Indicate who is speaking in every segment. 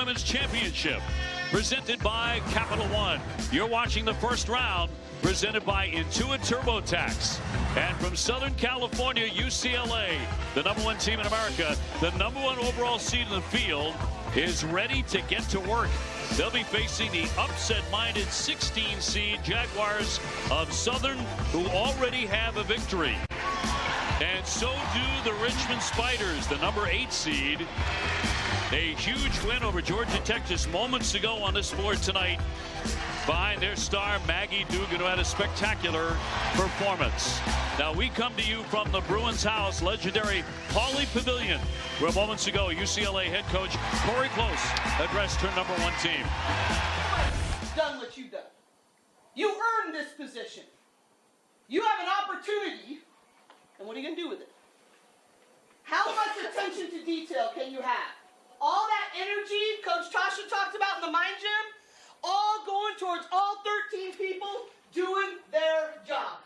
Speaker 1: Women's Championship, presented by Capital One. You're watching the first round, presented by Intuit TurboTax. And from Southern California, UCLA, the #1 team in America, the #1 overall seed in the field, is ready to get to work. They'll be facing the upset-minded 16 seed Jaguars of Southern, who already have a victory. And so do the Richmond Spiders, the #8 seed. A huge win over Georgia Tech just moments ago on this board tonight, behind their star Maggie Dugan, who had a spectacular performance. Now we come to you from the Bruins house, legendary Pauley Pavilion, where moments ago UCLA head coach Corey Close addressed her #1 team.
Speaker 2: You've done what you've done. You earned this position. You have an opportunity, and what are you going to do with it? How much attention to detail can you have? All that energy Coach Tasha talked about in the Mind Gym, all going towards all 13 people doing their job.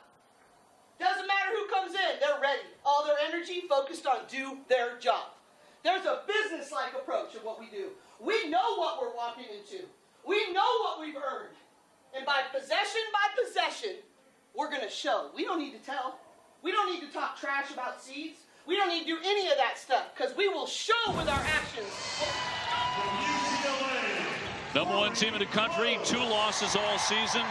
Speaker 2: Doesn't matter who comes in, they're ready. All their energy focused on do their job. There's a business-like approach of what we do. We know what we're walking into. We know what we've earned. And by possession, we're going to show. We don't need to tell. We don't need to talk trash about seeds. We don't need to do any of that stuff, because we will show with our actions.
Speaker 1: #1 team in the country, 2 losses all season.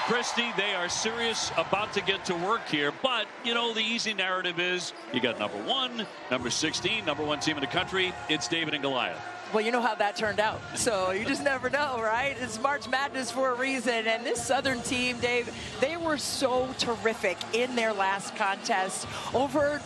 Speaker 1: Christy, they are serious about to get to work here, but you know the easy narrative is you got #1, #16, #1 team in the country. It's David and Goliath.
Speaker 3: Well, you know how that turned out, so you just never know, right? It's March Madness for a reason, and this Southern team, Dave, they were so terrific in their last contest over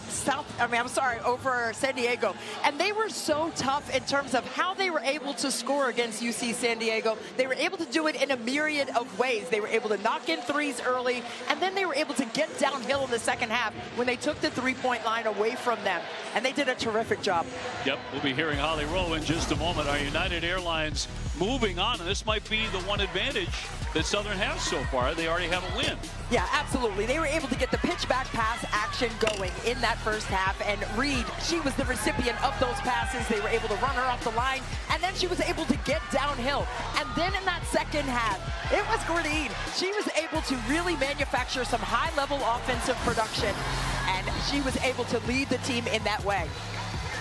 Speaker 3: over San Diego, and they were so tough in terms of how they were able to score against UC San Diego. They were able to do it in a myriad of ways. They were able to knock in threes early, and then they were able to get downhill in the second half when they took the three-point line away from them, and they did a terrific job.
Speaker 1: Yep, we'll be hearing Holly Rowe in just a moment. Our United Airlines moving on, and this might be the one advantage that Southern has so far. They already have a win.
Speaker 3: Yeah, absolutely. They were able to get the pitch back pass action going in that first half, and Reed, she was the recipient of those passes. They were able to run her off the line, and then she was able to get downhill. And then in that second half, it was Gordine. She was able to really manufacture some high-level offensive production, and she was able to lead the team in that way.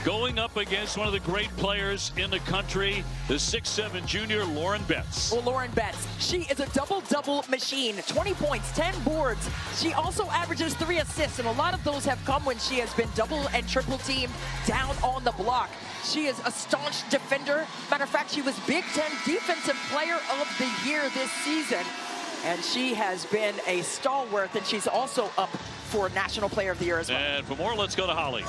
Speaker 1: Going up against one of the great players in the country, the 6'7" junior, Lauren Betts.
Speaker 3: Well, Lauren Betts, she is a double-double machine. 20 points, 10 boards. She also averages 3 assists, and a lot of those have come when she has been double and triple teamed down on the block. She is a staunch defender. Matter of fact, she was Big Ten Defensive Player of the Year this season, and she has been a stalwart, and she's also up for National Player of the Year as well.
Speaker 1: And for more, let's go to Holly.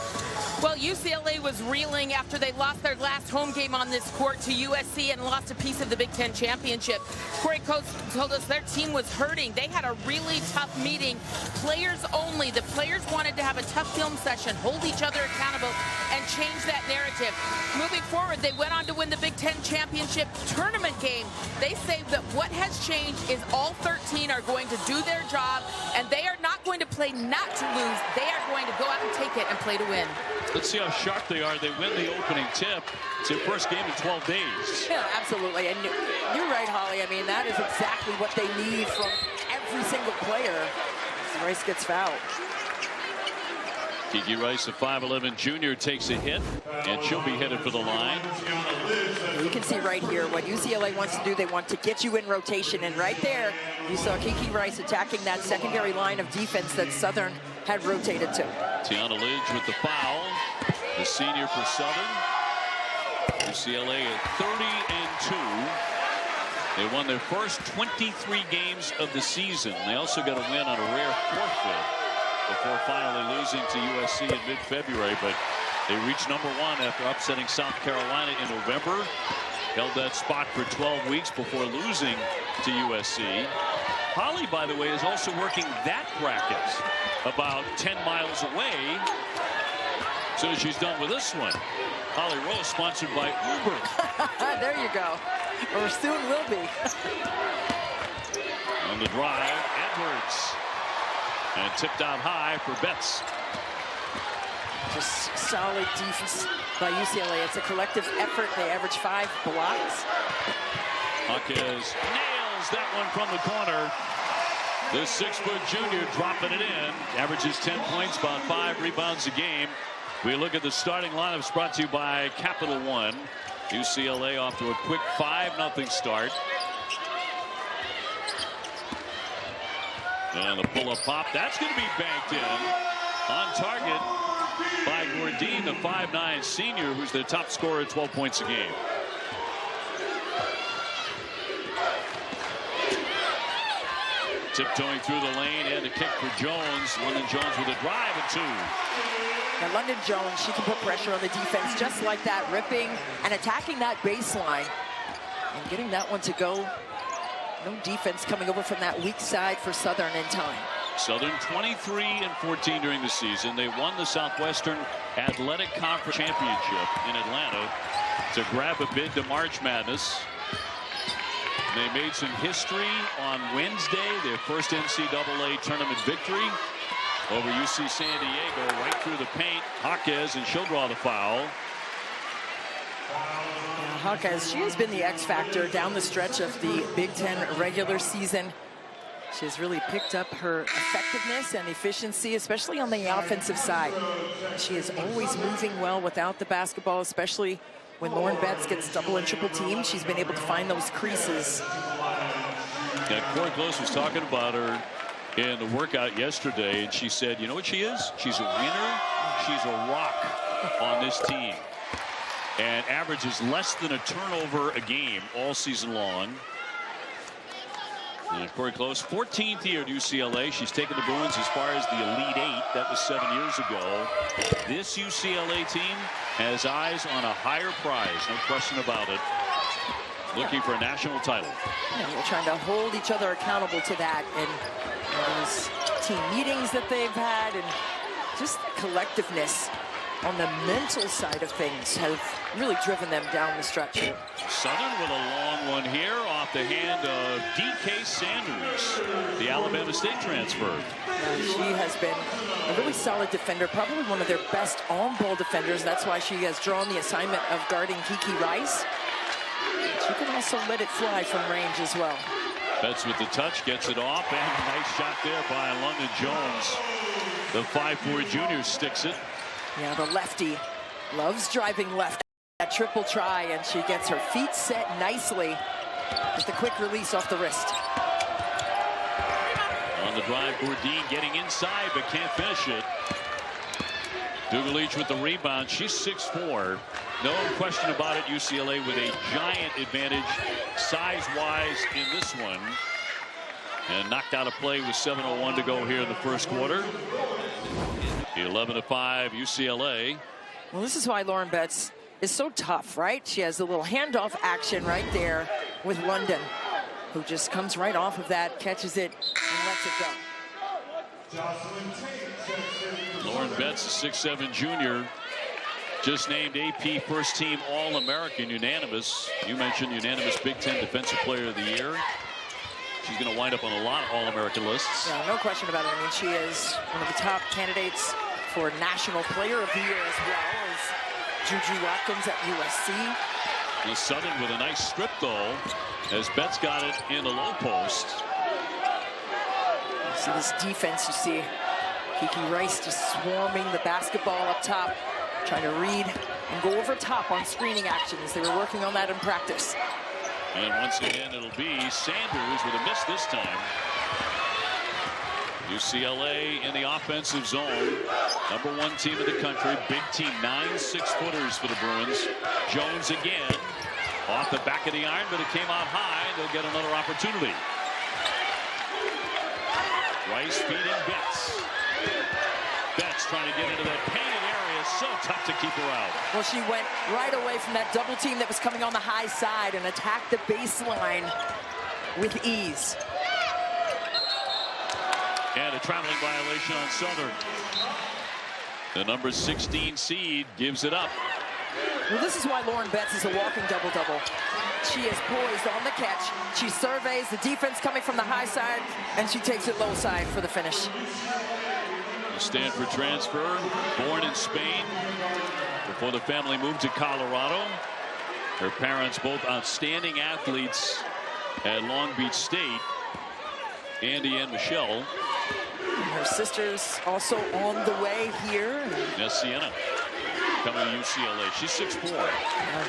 Speaker 4: Well, UCLA was reeling after they lost their last home game on this court to USC and lost a piece of the Big Ten championship. Corey Coach told us their team was hurting. They had a really tough meeting, players only. The players wanted to have a tough film session, hold each other accountable, and change that narrative. Moving forward, they went on to win the Big Ten championship tournament game. They say that what has changed is all 13 are going to do their job, and they are not going to play not to lose. They are going to go out and take it and play to win.
Speaker 1: Let's see how sharp they are. They win the opening tip. It's their first game in 12 days.
Speaker 3: Yeah, absolutely. And you're right, Holly. I mean, that is exactly what they need from every single player. Rice gets fouled.
Speaker 1: Kiki Rice, a 5'11" junior, takes a hit, and she'll be headed for the line.
Speaker 3: You can see right here what UCLA wants to do. They want to get you in rotation, and right there, you saw Kiki Rice attacking that secondary line of defense that Southern had rotated to.
Speaker 1: Tiana Lidge with the foul, the senior for Southern. UCLA at 30-2. They won their first 23 games of the season. They also got a win on a rare forfeit before finally losing to USC in mid-February, but they reached #1 after upsetting South Carolina in November. Held that spot for 12 weeks before losing to USC. Holly, by the way, is also working that bracket about 10 miles away. As soon as she's done with this one. Holly Rose, sponsored by Uber.
Speaker 3: There you go. Or soon will be.
Speaker 1: On the drive, Edwards. And tipped out high for Betts.
Speaker 3: Just solid defense by UCLA. It's a collective effort. They average 5 blocks.
Speaker 1: Hawkes nails that one from the corner. The 6-foot junior dropping it in. Averages 10 points, about 5 rebounds a game. We look at the starting lineups brought to you by Capital One. UCLA off to a quick 5-0 start. And the pull-up pop. That's going to be banked in. On target by Gordine, the 5'9" senior, who's the top scorer at 12 points a game. Tiptoeing through the lane and a kick for Jones. London Jones with a drive and 2.
Speaker 3: Now London Jones, she can put pressure on the defense just like that, ripping and attacking that baseline and getting that one to go. No defense coming over from that weak side for Southern in time.
Speaker 1: Southern 23-14 during the season. They won the Southwestern Athletic Conference Championship in Atlanta to grab a bid to March Madness. They made some history on Wednesday, their first NCAA tournament victory over UC San Diego, right through the paint. Hawkes, and she'll draw the foul.
Speaker 3: Hawkes, she has been the X factor down the stretch of the Big Ten regular season. She has really picked up her effectiveness and efficiency, especially on the offensive side. She is always moving well without the basketball, especially when Lauren Betts gets double and triple teamed. She's been able to find those creases.
Speaker 1: Yeah, Corey Close was talking about her in the workout yesterday, and she said, you know what she is? She's a winner. She's a rock on this team. And averages less than a turnover a game all season long. And Corey Close, 14th year at UCLA. She's taken the Bruins as far as the Elite 8. That was 7 years ago. This UCLA team has eyes on a higher prize, no question about it. Looking for a national title.
Speaker 3: Yeah, we're trying to hold each other accountable to that in those team meetings that they've had, and just the collectiveness on the mental side of things have really driven them down the stretch here.
Speaker 1: Southern with a long one here off the hand of D.K. Sanders, the Alabama State transfer.
Speaker 3: She has been a really solid defender, probably one of their best on-ball defenders. That's why she has drawn the assignment of guarding Kiki Rice. She can also let it fly from range as well.
Speaker 1: Betts with the touch, gets it off, and a nice shot there by London Jones. The 5'4" junior sticks it.
Speaker 3: Yeah, the lefty loves driving left. That triple try, and she gets her feet set nicely with the quick release off the wrist.
Speaker 1: On the drive, Bourdin getting inside but can't finish it. Dugalich with the rebound. She's 6'4". No question about it. UCLA with a giant advantage size-wise in this one. And knocked out a play with 7:01 to go here in the first quarter. 11-5 UCLA.
Speaker 3: Well, this is why Lauren Betts is so tough, right? She has a little handoff action right there with London, who just comes right off of that, catches it, and lets it go.
Speaker 1: Lauren Betts, a 6'7" junior, just named AP first team All-American unanimous. You mentioned unanimous Big Ten Defensive Player of the Year. She's going to wind up on a lot of All-American lists.
Speaker 3: Yeah, no question about it. I mean, she is one of the top candidates for National Player of the Year, as well as Juju Watkins at USC.
Speaker 1: The Southern with a nice strip, though, as Betts got it in the low post.
Speaker 3: You see this defense, you see Kiki Rice just swarming the basketball up top, trying to read and go over top on screening actions. They were working on that in practice.
Speaker 1: And once again, it'll be Sanders with a miss this time. UCLA in the offensive zone. #1 team in the country. Big team, 9 6-footers for the Bruins. Jones again. Off the back of the iron, but it came out high. They'll get another opportunity. Rice feeding Betts. Betts trying to get into that painted area. So tough to keep her out.
Speaker 3: Well, she went right away from that double team that was coming on the high side and attacked the baseline with ease.
Speaker 1: And a traveling violation on Southern. The number 16 seed gives it up.
Speaker 3: Well, this is why Lauren Betts is a walking double-double. She is poised on the catch. She surveys the defense coming from the high side, and she takes it low side for the finish.
Speaker 1: A Stanford transfer, born in Spain before the family moved to Colorado. Her parents both outstanding athletes at Long Beach State, Andy and Michelle.
Speaker 3: Her sister's also on the way here.
Speaker 1: Yes, Sienna coming to UCLA. She's 6'4".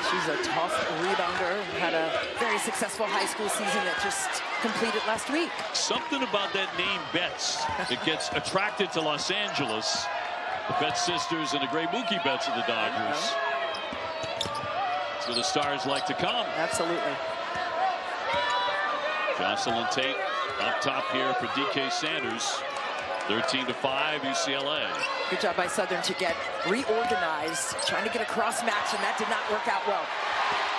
Speaker 3: She's a tough rebounder. Had a very successful high school season that just completed last week.
Speaker 1: Something about that name Betts. It gets attracted to Los Angeles. The Betts sisters and the great Mookie Betts of the Dodgers. That's where the stars like to come.
Speaker 3: Absolutely.
Speaker 1: Jocelyn Tate up top here for DK Sanders. 13-5 UCLA.
Speaker 3: Good job by Southern to get reorganized, trying to get a cross match, and that did not work out well.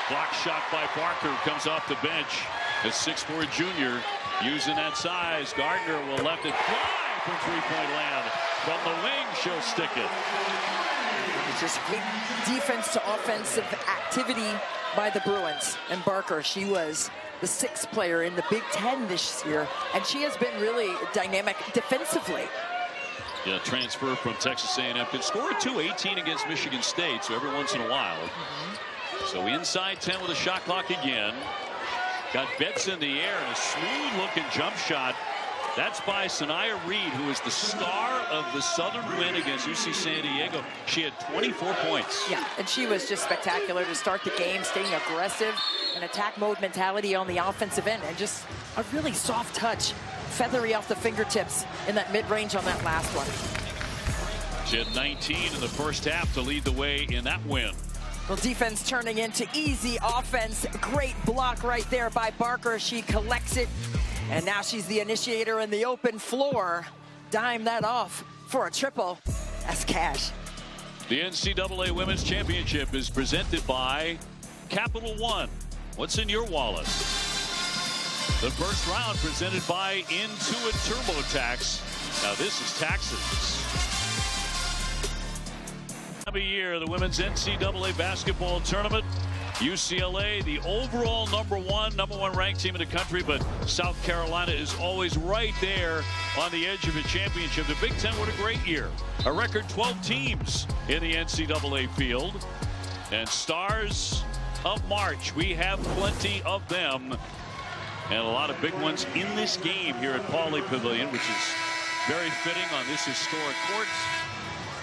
Speaker 1: Block shot by Barker, comes off the bench. The 6'4" junior using that size. Gardner will let it fly from three-point land. From the wing, she'll stick it.
Speaker 3: It's just big defense to offensive activity by the Bruins. And Barker, she was the 6th player in the Big Ten this year, and she has been really dynamic defensively.
Speaker 1: Yeah, transfer from Texas A&M. Can score 18 against Michigan State, so every once in a while. So inside 10 with a shot clock again. Got Betts in the air and a smooth-looking jump shot. That's by Sanaya Reed, who is the star of the Southern win against UC San Diego. She had 24 points.
Speaker 3: Yeah, and she was just spectacular to start the game, staying aggressive, an attack mode mentality on the offensive end, and just a really soft touch, feathery off the fingertips in that mid-range on that last one.
Speaker 1: She had 19 in the first half to lead the way in that win.
Speaker 3: Well, defense turning into easy offense. Great block right there by Barker. She collects it. And now she's the initiator in the open floor. Dime that off for a triple. That's cash.
Speaker 1: The NCAA Women's Championship is presented by Capital One. What's in your wallet? The first round presented by Intuit TurboTax. Now this is taxes. Every year, the women's NCAA basketball tournament. UCLA, the overall number one ranked team in the country, but South Carolina is always right there on the edge of a championship. The Big Ten, what a great year. A record 12 teams in the NCAA field. And stars of March, we have plenty of them. And a lot of big ones in this game here at Pauley Pavilion, which is very fitting on this historic court,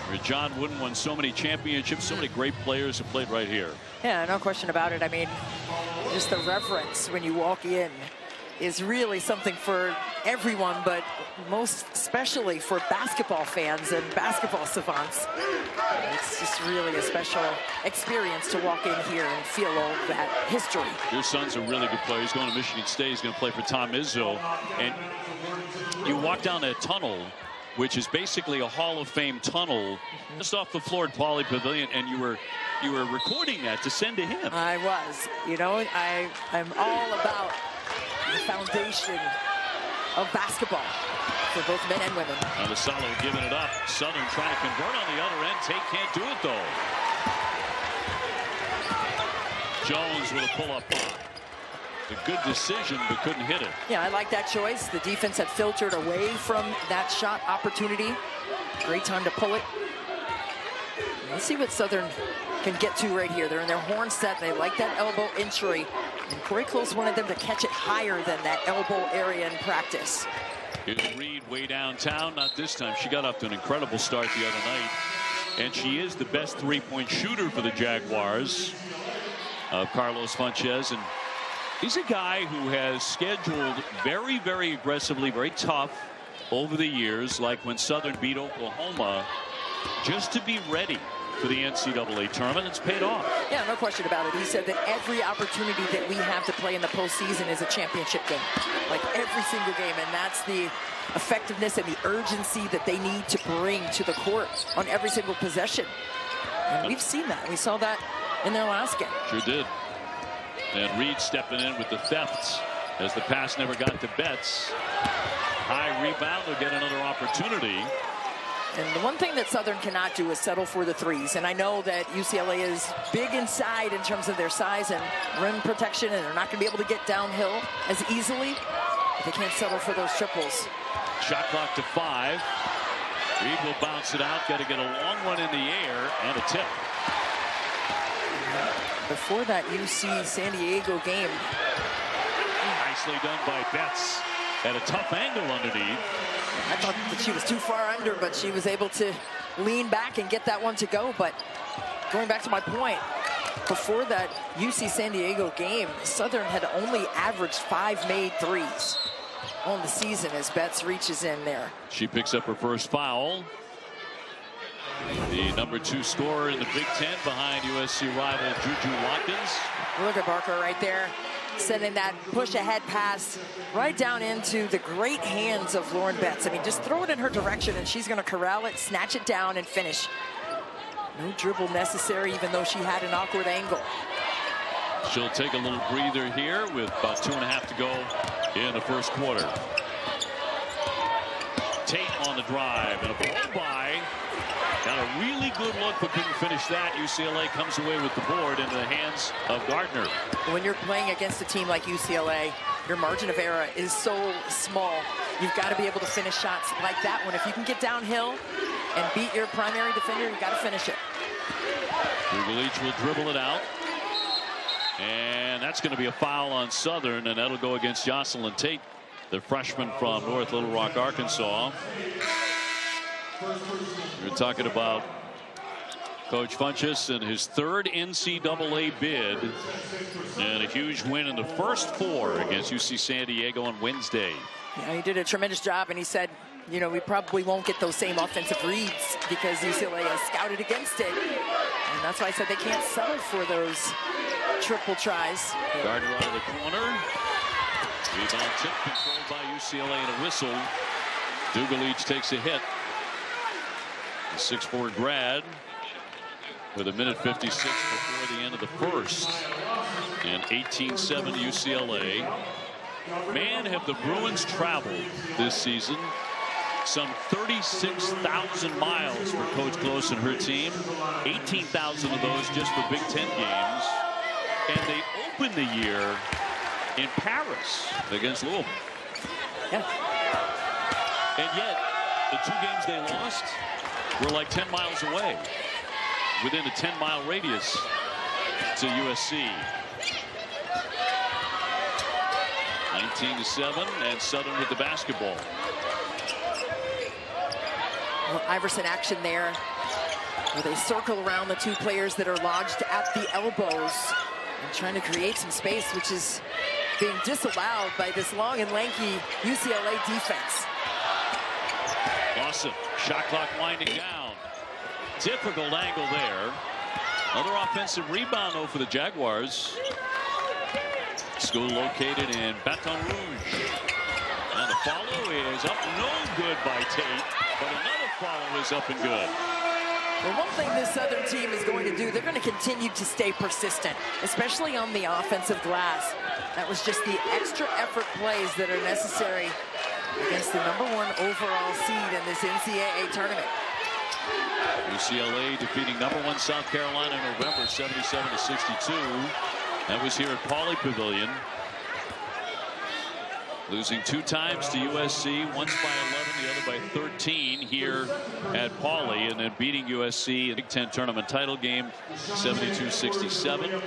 Speaker 1: where John Wooden won so many championships, so many great players have played right here.
Speaker 3: Yeah, no question about it. I mean, just the reverence when you walk in is really something for everyone, but most especially for basketball fans and basketball savants. It's just really a special experience to walk in here and feel all that history.
Speaker 1: Your son's a really good player. He's going to Michigan State. He's going to play for Tom Izzo. And you walk down that tunnel, which is basically a Hall of Fame tunnel, just off the floor at Pauley Pavilion, and you were recording that to send to him.
Speaker 3: I was. You know, I'm all about the foundation of basketball for both men and women.
Speaker 1: Now Lasalo giving it up. Southern trying to convert on the other end. Tate can't do it, though. Jones with a pull-up block. A good decision, but couldn't hit it.
Speaker 3: Yeah, I like that choice. The defense had filtered away from that shot opportunity. Great time to pull it. Let's see what Southern can get to right here. They're in their horn set. They like that elbow entry. And Corey Close wanted them to catch it higher than that elbow area in practice.
Speaker 1: Here's Reed way downtown. Not this time. She got off to an incredible start the other night. And she is the best three-point shooter for the Jaguars, Carlos Funches. And he's a guy who has scheduled very, very aggressively, very tough over the years, like when Southern beat Oklahoma, just to be ready for the NCAA tournament. It's paid off.
Speaker 3: Yeah, no question about it. He said that every opportunity that we have to play in the postseason is a championship game. Like every single game. And that's the effectiveness and the urgency that they need to bring to the court on every single possession. And we've seen that. We saw that in their last game.
Speaker 1: Sure did. And Reed stepping in with the thefts as the pass never got to Betts. High rebound. They'll get another opportunity.
Speaker 3: And the one thing that Southern cannot do is settle for the threes. And I know that UCLA is big inside in terms of their size and rim protection, and they're not going to be able to get downhill as easily. But they can't settle for those triples.
Speaker 1: Shot clock to 5. Reed will bounce it out. Got to get a long one in the air and a tip.
Speaker 3: Before that UC San Diego game.
Speaker 1: Nicely done by Betts. At a tough angle underneath.
Speaker 3: I thought that she was too far under, but she was able to lean back and get that one to go. But going back to my point, before that UC San Diego game, Southern had only averaged 5 made threes on the season as Betts reaches in there.
Speaker 1: She picks up her first foul. The number 2 scorer in the Big Ten behind USC rival Juju Watkins.
Speaker 3: Look at Barker right there, sending that push-ahead pass right down into the great hands of Lauren Betts. I mean, just throw it in her direction, and she's going to corral it, snatch it down, and finish. No dribble necessary, even though she had an awkward angle.
Speaker 1: She'll take a little breather here with about 2.5 to go in the first quarter. Tate on the drive, and a blow by. Got a really good look, but couldn't finish that. UCLA comes away with the board into the hands of Gardner.
Speaker 3: When you're playing against a team like UCLA, your margin of error is so small. You've got to be able to finish shots like that one. If you can get downhill and beat your primary defender, you got to finish it.
Speaker 1: Leach will dribble it out. And that's going to be a foul on Southern, and that'll go against Jocelyn Tate, the freshman from North Little Rock, Arkansas. We're talking about Coach Funchess and his 3rd NCAA bid and a huge win in the first 4 against UC San Diego on Wednesday.
Speaker 3: Yeah, he did a tremendous job, and he said, you know, we probably won't get those same offensive reads because UCLA has scouted against it. And that's why I said they can't settle for those triple tries.
Speaker 1: Gardner out of the corner. Rebound tip controlled by UCLA and a whistle. Leach takes a hit. The 6'4" grad with 1:56 before the end of the first. And 18-7 UCLA. Man, have the Bruins traveled this season. Some 36,000 miles for Coach Close and her team. 18,000 of those just for Big Ten games. And they opened the year in Paris against Louisville.
Speaker 3: Yeah.
Speaker 1: And yet, the 2 games they lost were like 10 miles away, within a 10-mile radius to USC. 19-7, and Southern with the basketball.
Speaker 3: Well, Iverson action there, where they circle around the 2 players that are lodged at the elbows and trying to create some space, which is being disallowed by this long and lanky UCLA defense.
Speaker 1: Lawson, shot clock winding down. Difficult angle there. Another offensive rebound, though, for the Jaguars. School located in Baton Rouge. And the follow is up, no good by Tate, but another follow is up and good.
Speaker 3: Well, one thing this Southern team is going to do, they're going to continue to stay persistent, especially on the offensive glass. That was just the extra effort plays that are necessary against the #1 overall seed in this NCAA tournament.
Speaker 1: UCLA defeating #1 South Carolina in November, 77-62. That was here at Pauley Pavilion. Losing 2 times to USC, once by 11, the other by 13 here at Pauley, and then beating USC in the Big Ten tournament title game, 72-67.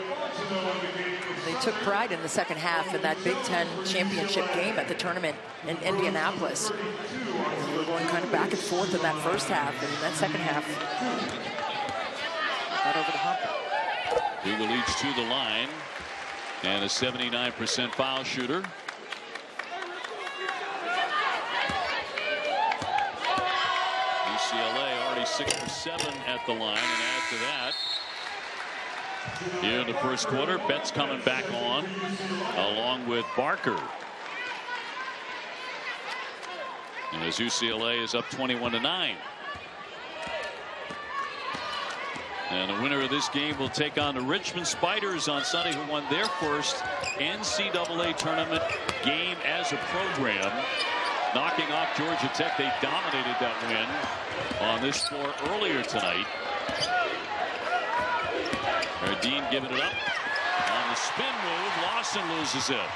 Speaker 3: They took pride in the second half in that Big Ten championship game at the tournament in Indianapolis. They were going kind of back and forth in that first half, and that second half got over the hump.
Speaker 1: Leach to the line, and a 79% foul shooter. UCLA already 6 for 7 at the line, and add to that, here in the first quarter, Betts coming back on, along with Barker. And as UCLA is up 21-9. And the winner of this game will take on the Richmond Spiders on Sunday, who won their first NCAA tournament game as a program, knocking off Georgia Tech. They dominated that win on this floor earlier tonight. Dean giving it up on the spin move. Lawson loses it.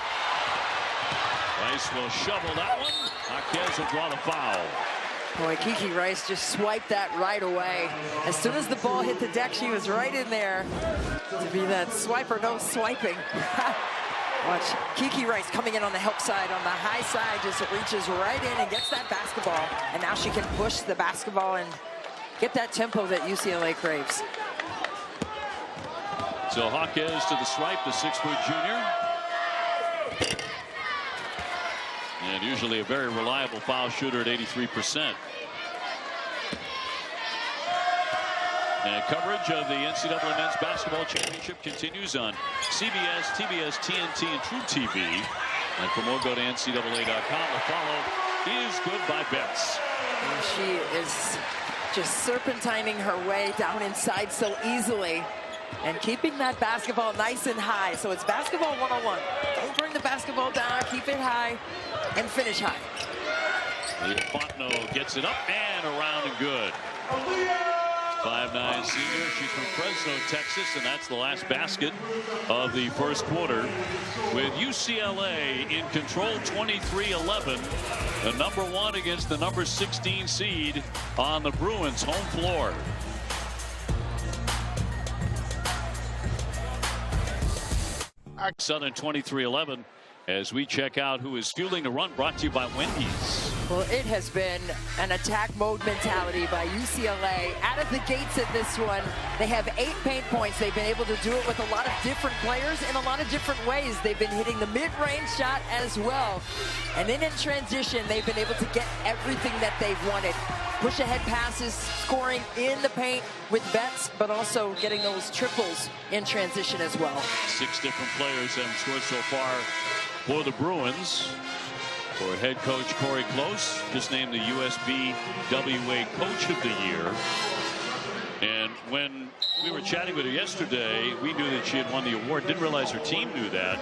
Speaker 1: Rice will shovel that one. Marquez will draw the foul.
Speaker 3: Boy, Kiki Rice just swiped that right away. As soon as the ball hit the deck, she was right in there to be that swiper, no swiping. Watch Kiki Rice coming in on the help side, on the high side, just reaches right in and gets that basketball. And now she can push the basketball and get that tempo that UCLA craves.
Speaker 1: So Jaquez to the swipe, the 6-foot junior. And usually a very reliable foul shooter at 83%. And coverage of the NCAA Men's Basketball Championship continues on CBS, TBS, TNT, and True TV. And for more, go to NCAA.com. The follow is good by Betts.
Speaker 3: And she is just serpentining her way down inside so easily and keeping that basketball nice and high. So it's basketball 101. Don't bring the basketball down, keep it high, and finish high.
Speaker 1: Fontenot gets it up and around and good. 5'9" senior. She's from Fresno, Texas, and that's the last basket of the first quarter. With UCLA in control 23-11. The #1 against the number 16 seed on the Bruins' home floor. Southern 23-11 as we check out who is fueling the run, brought to you by Wendy's.
Speaker 3: Well, it has been an attack mode mentality by UCLA. Out of the gates at this one, they have 8 paint points. They've been able to do it with a lot of different players in a lot of different ways. They've been hitting the mid-range shot as well. And then in transition, they've been able to get everything that they've wanted. Push ahead passes, scoring in the paint with Betts, but also getting those triples in transition as well.
Speaker 1: 6 different players have scored so far for the Bruins. For head coach Corey Close, just named the USBWA Coach of the Year. And when we were chatting with her yesterday, we knew that she had won the award. Didn't realize her team knew that.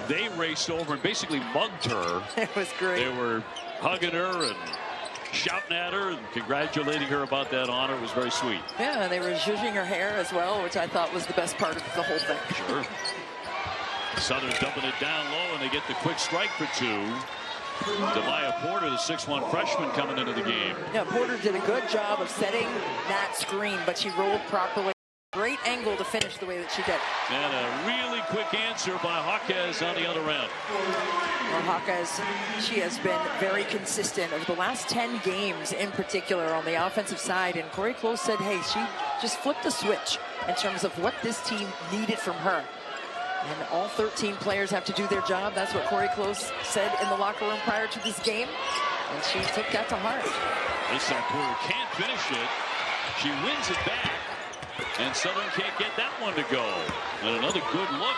Speaker 1: They raced over and basically mugged her.
Speaker 3: It was great.
Speaker 1: They were hugging her and shouting at her and congratulating her about that honor. It was very sweet.
Speaker 3: Yeah, and they were zhuzhing her hair as well, which I thought was the best part of the whole thing.
Speaker 1: Sure. Southern dumping it down low, and they get the quick strike for 2. Delia Porter, the 6'1" freshman, coming into the game.
Speaker 3: Yeah, Porter did a good job of setting that screen, but she rolled properly. Great angle to finish the way that she did.
Speaker 1: And a really quick answer by Jaquez on the other end.
Speaker 3: Well, Jaquez, she has been very consistent over the last 10 games in particular on the offensive side. And Corey Close said, hey, she just flipped the switch in terms of what this team needed from her. And all 13 players have to do their job. That's what Corey Close said in the locker room prior to this game. And she took that to heart.
Speaker 1: This time Porter can't finish it. She wins it back. And Southern can't get that one to go. And another good look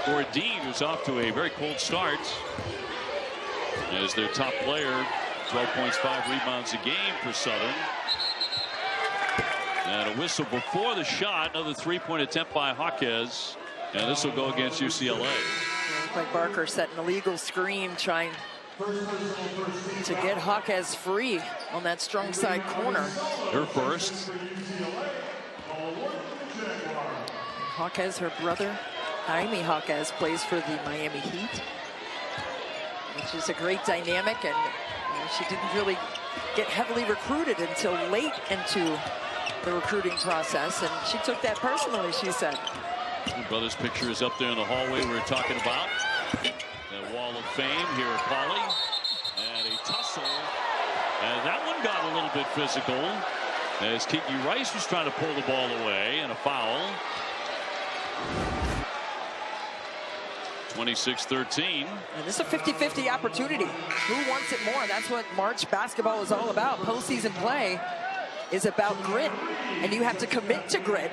Speaker 1: for Dean, who's off to a very cold start. As their top player, 12 points, 5 rebounds a game for Southern. And a whistle before the shot. Another 3-point attempt by Jaquez. And this will go against UCLA.
Speaker 3: Looks like Barker set an illegal screen trying to get Jaquez free on that strong side corner.
Speaker 1: Her first.
Speaker 3: Jaquez, her brother, Jaime Jaquez, plays for the Miami Heat, which is a great dynamic, and she didn't really get heavily recruited until late into the recruiting process, and she took that personally, she said.
Speaker 1: Her brother's picture is up there in the hallway we were talking about. The wall of fame here at Poly. And a tussle. And that one got a little bit physical as Kiki Rice was trying to pull the ball away, and a foul. 26-13.
Speaker 3: And this is a 50-50 opportunity. Who wants it more? That's what March basketball is all about. Postseason play is about grit, and you have to commit to grit.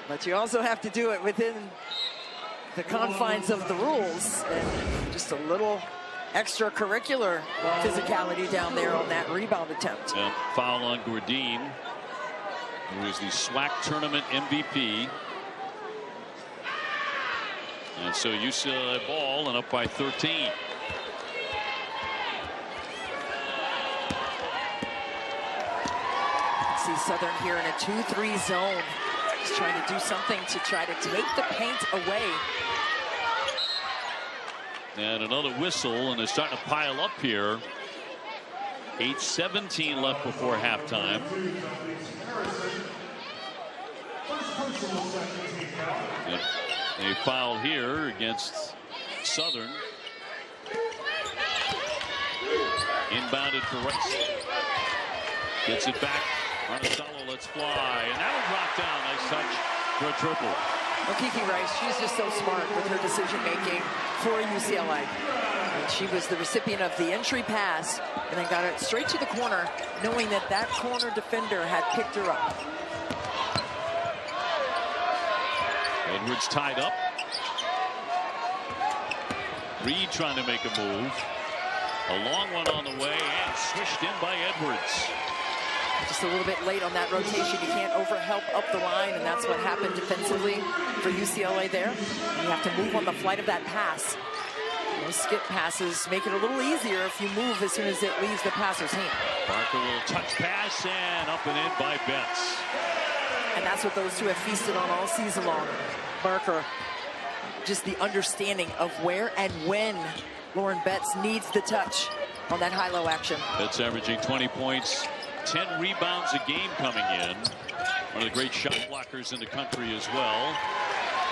Speaker 3: But you also have to do it within the confines of the rules. And just a little extracurricular physicality down there on that rebound attempt.
Speaker 1: And foul on Gourdine, who is the SWAC tournament MVP. And so UCLA ball and up by 13.
Speaker 3: See Southern here in a 2-3 zone. Just trying to do something to try to take the paint away.
Speaker 1: And another whistle, and they're starting to pile up here. 8:17 left before halftime. A foul here against Southern. Inbounded for Rice. Gets it back. Monticello lets fly. And that'll drop down. Nice touch for a triple.
Speaker 3: Well, Kiki Rice, she's just so smart with her decision-making for UCLA. And she was the recipient of the entry pass and then got it straight to the corner, knowing that that corner defender had picked her up.
Speaker 1: Edwards tied up. Reed trying to make a move. A long one on the way and swished in by Edwards.
Speaker 3: Just a little bit late on that rotation. You can't overhelp up the line, and that's what happened defensively for UCLA there. You have to move on the flight of that pass. Those skip passes make it a little easier if you move as soon as it leaves the passer's hand.
Speaker 1: Barker will touch pass and up and in by Betts.
Speaker 3: And that's what those two have feasted on all season long. Barker, just the understanding of where and when Lauren Betts needs the touch on that high-low action.
Speaker 1: Betts averaging 20 points, 10 rebounds a game coming in. One of the great shot blockers in the country as well.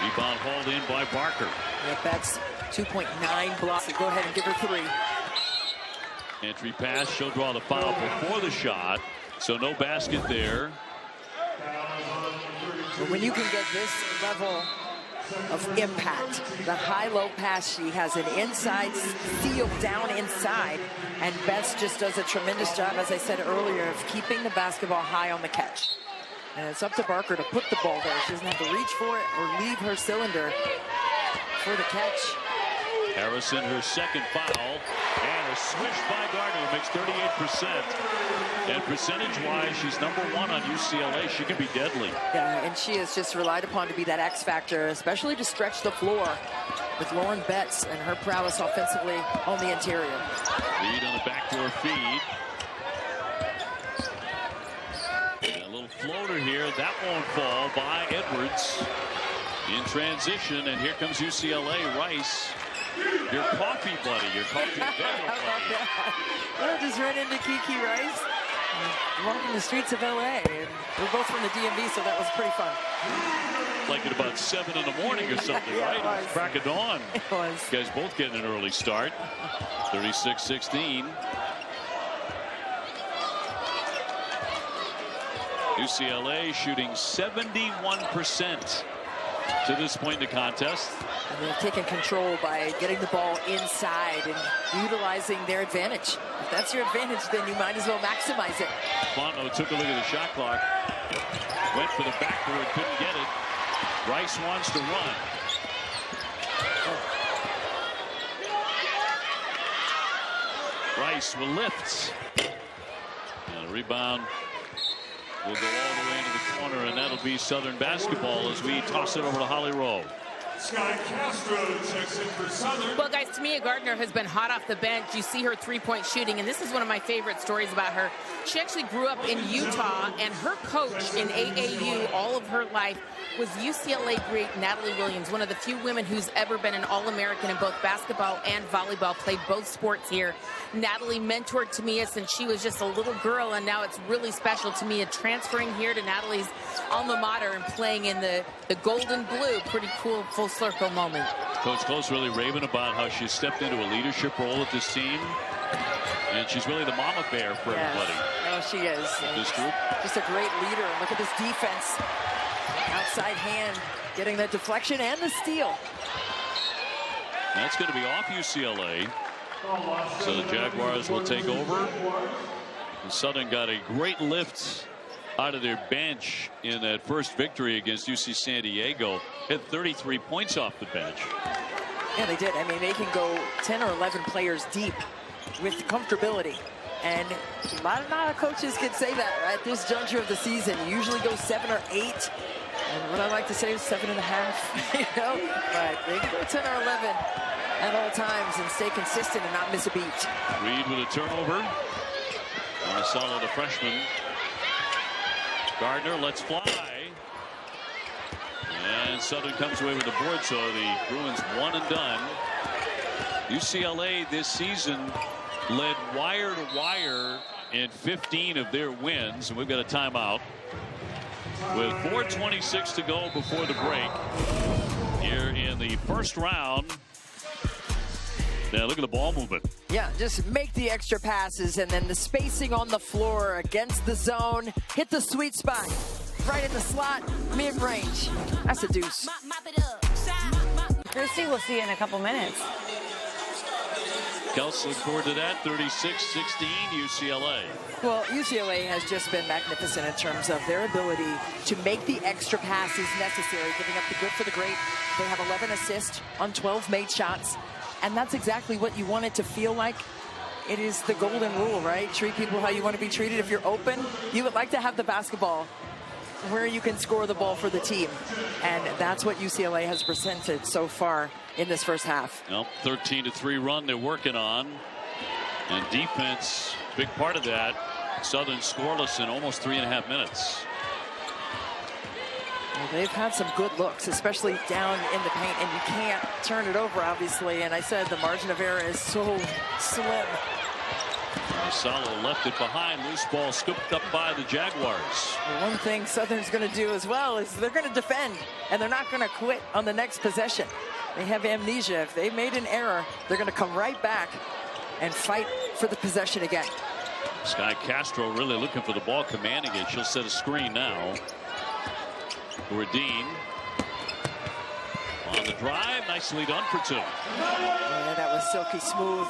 Speaker 1: Rebound hauled in by Barker.
Speaker 3: Yeah, Betts 2.9 blocks. Go ahead and give her 3.
Speaker 1: Entry pass. She'll draw the foul before the shot, so no basket there.
Speaker 3: But when you can get this level of impact, the high-low pass, she has an inside steal down inside, and Betts just does a tremendous job, as I said earlier, of keeping the basketball high on the catch. And it's up to Barker to put the ball there. She doesn't have to reach for it or leave her cylinder for the catch.
Speaker 1: Harrison, her second foul, and a swish by Gardner, makes 38%. And percentage-wise, she's #1 on UCLA. She can be deadly.
Speaker 3: Yeah, and she is just relied upon to be that X factor, especially to stretch the floor with Lauren Betts and her prowess offensively on the interior.
Speaker 1: Reed on the backdoor feed. And a little floater here. That won't fall by Edwards. In transition, and here comes UCLA. Rice. Your coffee buddy, your coffee bagel buddy.
Speaker 3: Well, just ran into Kiki Rice, walking the streets of LA. And we're both from the DMV, so that was pretty fun.
Speaker 1: Like at about 7 in the morning or something,
Speaker 3: Yeah,
Speaker 1: right?
Speaker 3: it was.
Speaker 1: Crack of dawn.
Speaker 3: It was.
Speaker 1: You guys both getting an early start. 36-16. UCLA shooting 71% to this point in the contest.
Speaker 3: And they've taken control by getting the ball inside and utilizing their advantage. If that's your advantage, then you might as well maximize it.
Speaker 1: Fontenot took a look at the shot clock. Went for the backboard, couldn't get it. Rice wants to run. Rice will lift. And a rebound will go all the way into the corner, and that'll be Southern basketball as we toss it over to Holly Rowe.
Speaker 5: Sky Castro checks in for Southern.
Speaker 4: Well, guys, Tamia Gardner has been hot off the bench. You see her three-point shooting, and this is one of my favorite stories about her. She actually grew up in Utah, and her coach in AAU all of her life was UCLA great Natalie Williams, one of the few women who's ever been an All-American in both basketball and volleyball, played both sports here. Natalie mentored Tamia since she was just a little girl, and now it's really special. Tamia transferring here to Natalie's alma mater and playing in the gold and blue. Pretty cool full circle moment.
Speaker 1: Coach Close really raving about how she stepped into a leadership role with this team. And she's really the mama bear for everybody.
Speaker 3: Oh, she is.
Speaker 1: This group.
Speaker 3: Just a great leader. And look at this defense. Outside hand, getting that deflection and the steal.
Speaker 1: That's going to be off UCLA. So the Jaguars will take over. And Southern got a great lift out of their bench in that first victory against UC San Diego. Had 33 points off the bench.
Speaker 3: Yeah, they did. I mean, they can go 10 or 11 players deep with comfortability. And not of coaches can say that at this juncture of the season. You usually go 7 or 8. And what I like to say is 7.5, you know? But they can go 10 or 11 at all times and stay consistent and not miss a beat.
Speaker 1: Reed with a turnover. Monticello, the freshman. Gardner lets fly. And Southern comes away with the board, so the Bruins one and done. UCLA this season led wire to wire in 15 of their wins, and we've got a timeout with 4:26 to go before the break here in the first round. Now look at the ball movement.
Speaker 3: Yeah, just make the extra passes, and then the spacing on the floor against the zone. Hit the sweet spot. Right in the slot, mid-range. That's a deuce.
Speaker 6: Christy, we'll see you in a couple minutes.
Speaker 1: Kels, look forward to that. 36-16 UCLA.
Speaker 3: Well, UCLA has just been magnificent in terms of their ability to make the extra passes necessary, giving up the good for the great. They have 11 assists on 12 made shots. And that's exactly what you want it to feel like. It is the golden rule, right? Treat people how you want to be treated. If you're open, you would like to have the basketball where you can score the ball for the team. And that's what UCLA has presented so far in this first half.
Speaker 1: Well, 13-3 run they're working on. And defense, big part of that. Southern scoreless in almost 3.5 minutes.
Speaker 3: Well, they've had some good looks, especially down in the paint, and you can't turn it over, obviously. And I said the margin of error is so slim.
Speaker 1: Salo left it behind. Loose ball scooped up by the Jaguars.
Speaker 3: Well, one thing Southern's going to do as well is they're going to defend, and they're not going to quit on the next possession. They have amnesia. If they made an error, they're going to come right back and fight for the possession again.
Speaker 1: Sky Castro really looking for the ball, commanding it. She'll set a screen now. Gordine on the drive, nicely done for 2.
Speaker 3: Yeah, that was silky smooth.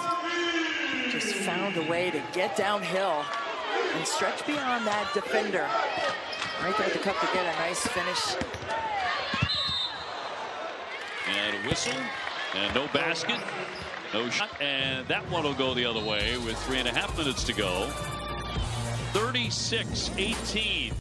Speaker 3: Just found a way to get downhill and stretch beyond that defender. Right there at the cup to get a nice finish.
Speaker 1: And a whistle, and no basket, no shot, and that one will go the other way with 3.5 minutes to go. 36-18.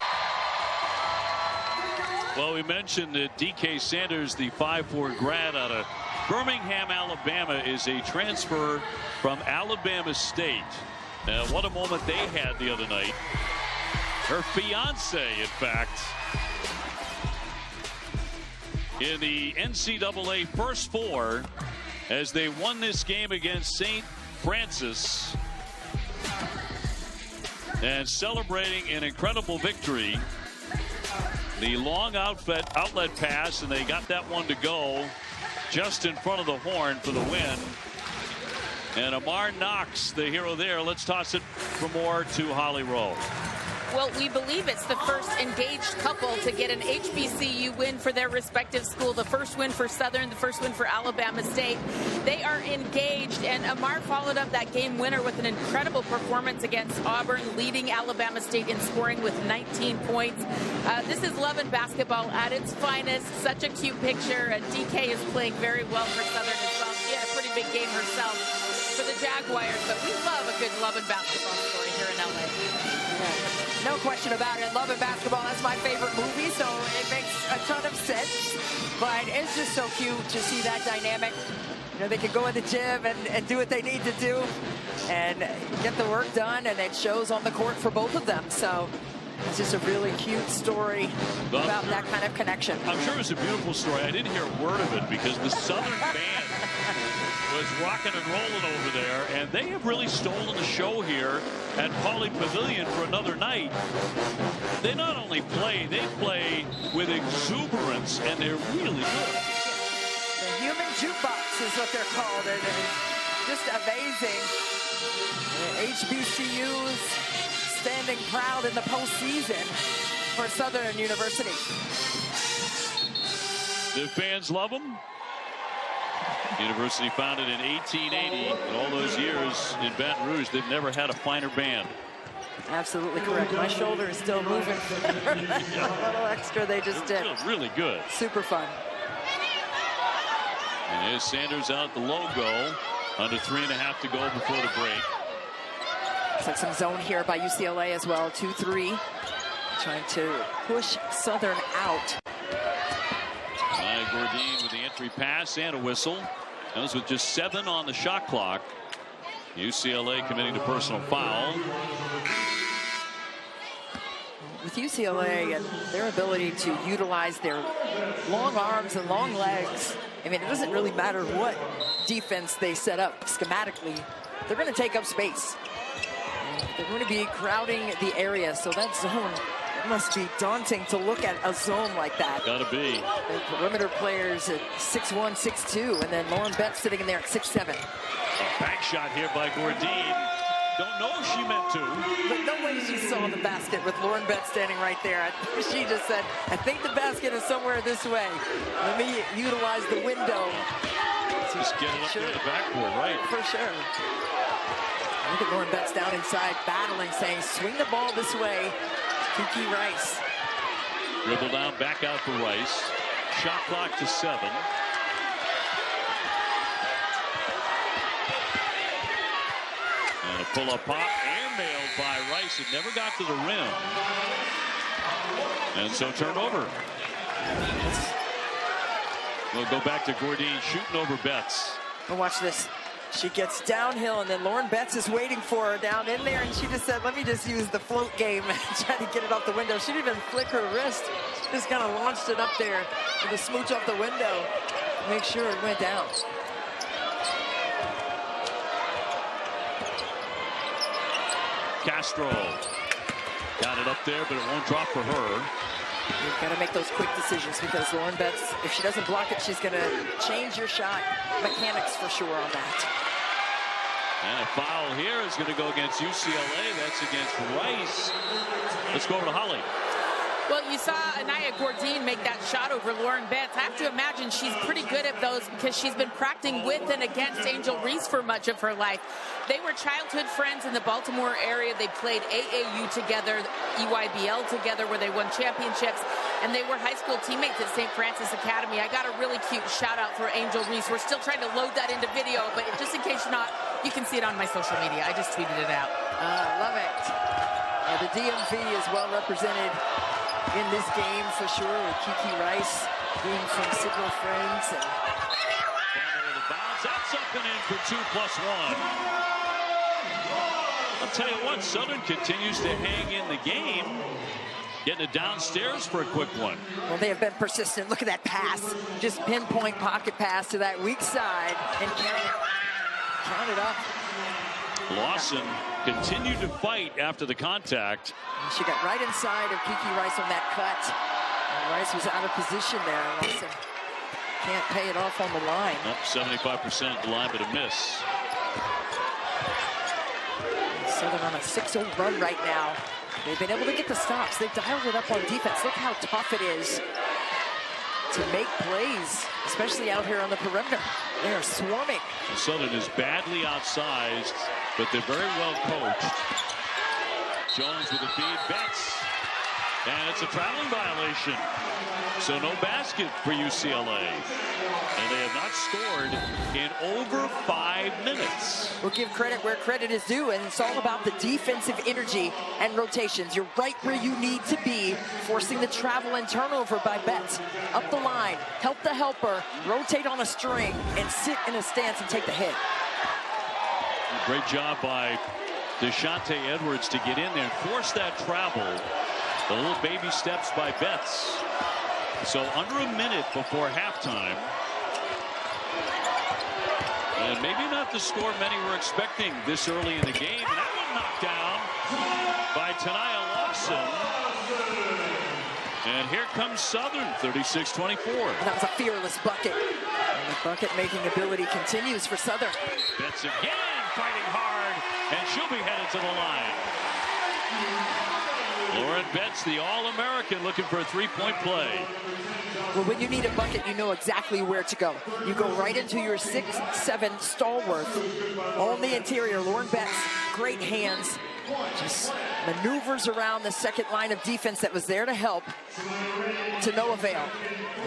Speaker 1: Well, we mentioned that D.K. Sanders, the 5'4" grad out of Birmingham, Alabama, is a transfer from Alabama State. What a moment they had the other night. Her fiance, in fact, in the NCAA First Four as they won this game against St. Francis and celebrating an incredible victory. The long outlet pass, and they got that one to go just in front of the horn for the win. And Amar Knox, the hero there. Let's toss it for more to Holly Rowe.
Speaker 4: Well, we believe it's the first engaged couple to get an HBCU win for their respective school. The first win for Southern, the first win for Alabama State. They are engaged, and Amar followed up that game winner with an incredible performance against Auburn, leading Alabama State in scoring with 19 points. This is love and basketball at its finest. Such a cute picture. DK is playing very well for Southern as well. She had a pretty big game herself for the Jaguars, but we love a good love and basketball story here in LA.
Speaker 3: Yeah. No question about it. Love and Basketball, that's my favorite movie, so it makes a ton of sense. But it's just so cute to see that dynamic. You know, they can go in the gym and do what they need to do and get the work done, and it shows on the court for both of them. So it's just a really cute story about that kind of connection.
Speaker 1: I'm sure it's a beautiful story. I didn't hear a word of it because the Southern band was rocking and rolling over there, and they have really stolen the show here at Pauley Pavilion for another night. They not only play, they play with exuberance, and they're really good.
Speaker 3: The human jukebox is what they're called, and it's just amazing. The HBCUs standing proud in the postseason for Southern University.
Speaker 1: The fans love them. University founded in 1880. In all those years in Baton Rouge, they've never had a finer band.
Speaker 3: Absolutely correct. My shoulder is still moving. A little extra they just did.
Speaker 1: Really good.
Speaker 3: Super fun.
Speaker 1: And there's Sanders out the logo. Under 3.5 to go before the break.
Speaker 3: Looks like some zone here by UCLA as well. 2-3. Trying to push Southern out.
Speaker 1: Gordine with the entry pass and a whistle. That was with just 7 on the shot clock. UCLA committing to personal foul.
Speaker 3: With UCLA and their ability to utilize their long arms and long legs, I mean, it doesn't really matter what defense they set up schematically. They're going to take up space. They're going to be crowding the area, so that zone must be daunting to look at a zone like that.
Speaker 1: Gotta be.
Speaker 3: The perimeter players at 6'1", 6'2", and then Lauren Betts sitting in there at 6'7".
Speaker 1: A back shot here by Gordine. Don't know if she meant to.
Speaker 3: But no way she saw the basket with Lauren Betts standing right there. She just said, I think the basket is somewhere this way. Let me utilize the window.
Speaker 1: Just get it up there in the backboard, right?
Speaker 3: For sure. Look at Lauren Betts down inside, battling, saying, swing the ball this way. Kiki Rice.
Speaker 1: Dribble down, back out for Rice. Shot clock to 7. And a pull-up pop, airmailed by Rice. It never got to the rim. And so turnover. We'll go back to Gordine shooting over Betts.
Speaker 3: Well, watch this. She gets downhill, and then Lauren Betts is waiting for her down in there, and she just said, let me just use the float game and try to get it off the window. She didn't even flick her wrist. She just kind of launched it up there with a smooch off the window to make sure it went down.
Speaker 1: Castro got it up there, but it won't drop for her.
Speaker 3: You've got to make those quick decisions because Lauren Betts, if she doesn't block it, she's going to change your shot mechanics for sure on that.
Speaker 1: And a foul here is going to go against UCLA. That's against Rice. Let's go over to Holly.
Speaker 4: Well, you saw Anaya Gordine make that shot over Lauren Betts. I have to imagine she's pretty good at those because she's been practicing with and against Angel Reese for much of her life. They were childhood friends in the Baltimore area. They played AAU together, EYBL together, where they won championships, and they were high school teammates at St. Francis Academy. I got a really cute shout out for Angel Reese. We're still trying to load that into video, but just in case you're not, you can see it on my social media. I just tweeted it out.
Speaker 3: Love it. The DMV is well represented in this game for sure, with Kiki Rice being from Signal Friends. And
Speaker 1: that's up and in for 2+1. I'll tell you what, Southern continues to hang in the game, getting it downstairs for a quick one.
Speaker 3: Well, they have been persistent. Look at that pass, just pinpoint pocket pass to that weak side and count it up.
Speaker 1: Lawson continued to fight after the contact.
Speaker 3: She got right inside of Kiki Rice on that cut. And Rice was out of position there. Lawson can't pay it off on the line.
Speaker 1: Up 75% at the line, but a miss.
Speaker 3: Southern on a 6-0 run right now. They've been able to get the stops. They've dialed it up on defense. Look how tough it is to make plays, especially out here on the perimeter. They are swarming.
Speaker 1: Southern is badly outsized, but they're very well coached. Jones with a feed, Betts, and it's a traveling violation. So no basket for UCLA. And they have not scored in over 5 minutes.
Speaker 3: We'll give credit where credit is due, and it's all about the defensive energy and rotations. You're right where you need to be, forcing the travel and turnover by Betts. Up the line, help the helper, rotate on a string, and sit in a stance and take the hit.
Speaker 1: Great job by DeShante Edwards to get in there and force that travel. The little baby steps by Betts. So under a minute before halftime. And maybe not the score many were expecting this early in the game. And that one knocked down by Tanaya Lawson. And here comes Southern, 36-24.
Speaker 3: That was a fearless bucket. And the bucket-making ability continues for Southern.
Speaker 1: Betts again, fighting hard, and she'll be headed to the line. Lauren Betts, the All-American, looking for a three-point play.
Speaker 3: Well, when you need a bucket, you know exactly where to go. You go right into your 6'7" stalwart. On the interior, Lauren Betts, great hands. Just maneuvers around the second line of defense that was there to help, to no avail.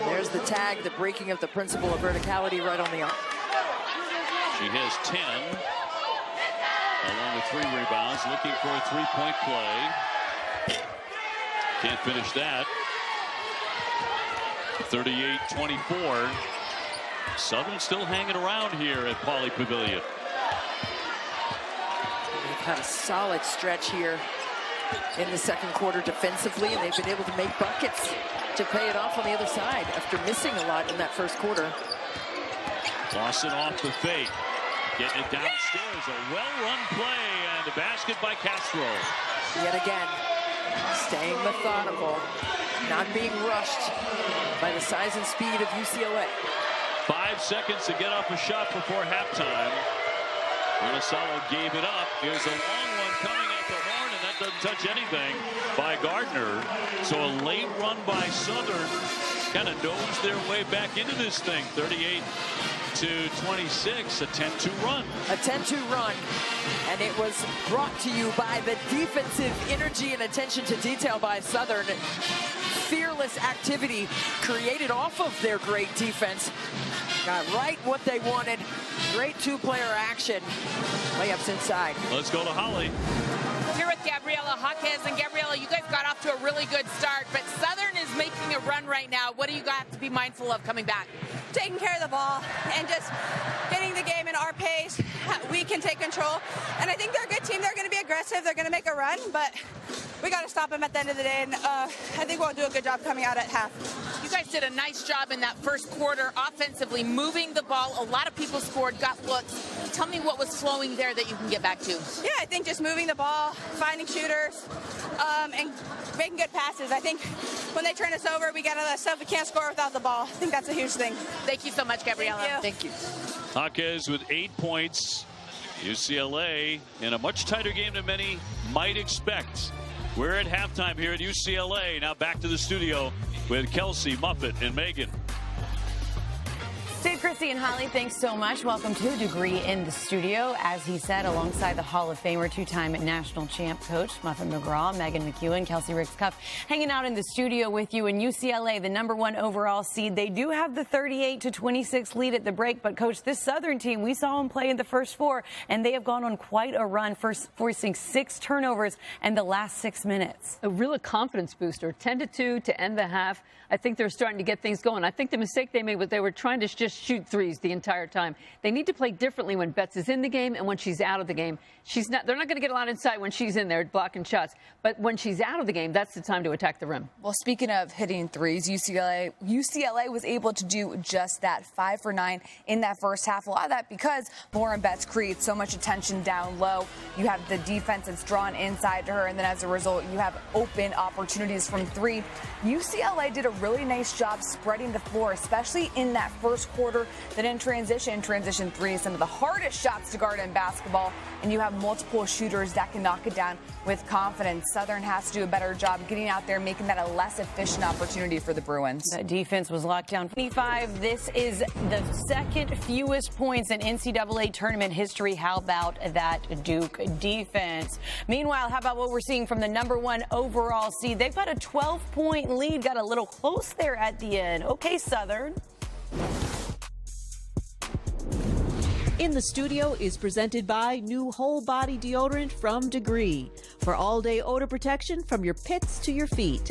Speaker 3: And there's the tag, the breaking of the principle of verticality right on the arm.
Speaker 1: She has 10, along with 3 rebounds, looking for a three-point play. Can't finish that. 38-24. Southern still hanging around here at Pauley Pavilion.
Speaker 3: They've had a solid stretch here in the second quarter defensively, and they've been able to make buckets to pay it off on the other side after missing a lot in that first quarter.
Speaker 1: Lawson off the fake. Getting it downstairs. A well-run play and a basket by Castro.
Speaker 3: Yet again, staying methodical, not being rushed by the size and speed of UCLA.
Speaker 1: 5 seconds to get off a shot before halftime. Minnesota gave it up. Here's a long one coming at the horn, and that doesn't touch anything by Gardner. So a late run by Southern kind of nosed their way back into this thing. 38-26, a 10-2 run.
Speaker 3: A 10-2 run, and it was brought to you by the defensive energy and attention to detail by Southern. Fearless activity created off of their great defense. Got right what they wanted. Great two-player action. Layups inside.
Speaker 1: Let's go to Holly.
Speaker 4: Here with Gabriela Jaquez. And Gabriela, you guys got off to a really good start, but Southern is making a run right now. What do you got to be mindful of coming back?
Speaker 6: Taking care of the ball and just getting the game in our pace. We can take control. And I think they're a good team. They're going to be aggressive. They're going to make a run, but we got to stop them at the end of the day. And I think we'll do a good job coming out at half.
Speaker 4: You guys did a nice job in that first quarter offensively, moving the ball. A lot of people scored, got looks. Tell me what was flowing there that you can get back to.
Speaker 6: Yeah, I think just moving the ball, finding shooters, and making good passes. I think when they turn us over, we got to stuff we can't score without the ball. I think that's a huge thing.
Speaker 4: Thank you so much, Gabriela.
Speaker 3: Thank you.
Speaker 1: Jaquez with 8 points. UCLA in a much tighter game than many might expect. We're at halftime here at UCLA. Now back to the studio with Kelsey, Muffet, and Megan.
Speaker 7: Dave, Christy, and Holly, thanks so much. Welcome to Degree in the studio. As he said, alongside the Hall of Famer, two-time national champ coach Muffet McGraw, Megan McEwen, Kelsey Ricks-Cuff, hanging out in the studio with you. In UCLA, the #1 overall seed, they do have the 38-26 lead at the break. But, Coach, this Southern team, we saw them play in the first 4, and they have gone on quite a run, forcing 6 turnovers in the last 6 minutes.
Speaker 8: A real confidence booster, 10-2 to end the half. I think they're starting to get things going. I think the mistake they made was they were trying to just shoot threes the entire time. They need to play differently when Betts is in the game and when she's out of the game. They're not going to get a lot inside when she's in there blocking shots. But when she's out of the game, that's the time to attack the rim.
Speaker 9: Well, speaking of hitting threes, UCLA was able to do just that, 5 for 9 in that first half. A lot of that because Lauren Betts creates so much attention down low. You have the defense that's drawn inside to her, and then as a result, you have open opportunities from 3. UCLA did a really nice job spreading the floor, especially in that first quarter. Then in transition 3, some of the hardest shots to guard in basketball, and you have multiple shooters that can knock it down with confidence. Southern has to do a better job getting out there, making that a less efficient opportunity for the Bruins.
Speaker 7: That defense was locked down. 25. This is the second fewest points in NCAA tournament history. How about that Duke defense? Meanwhile, how about what we're seeing from the #1 overall seed? They've got a 12-point lead, got a little close there at the end. Okay, Southern.
Speaker 10: In the Studio is presented by new whole body deodorant from Degree for all-day odor protection from your pits to your feet.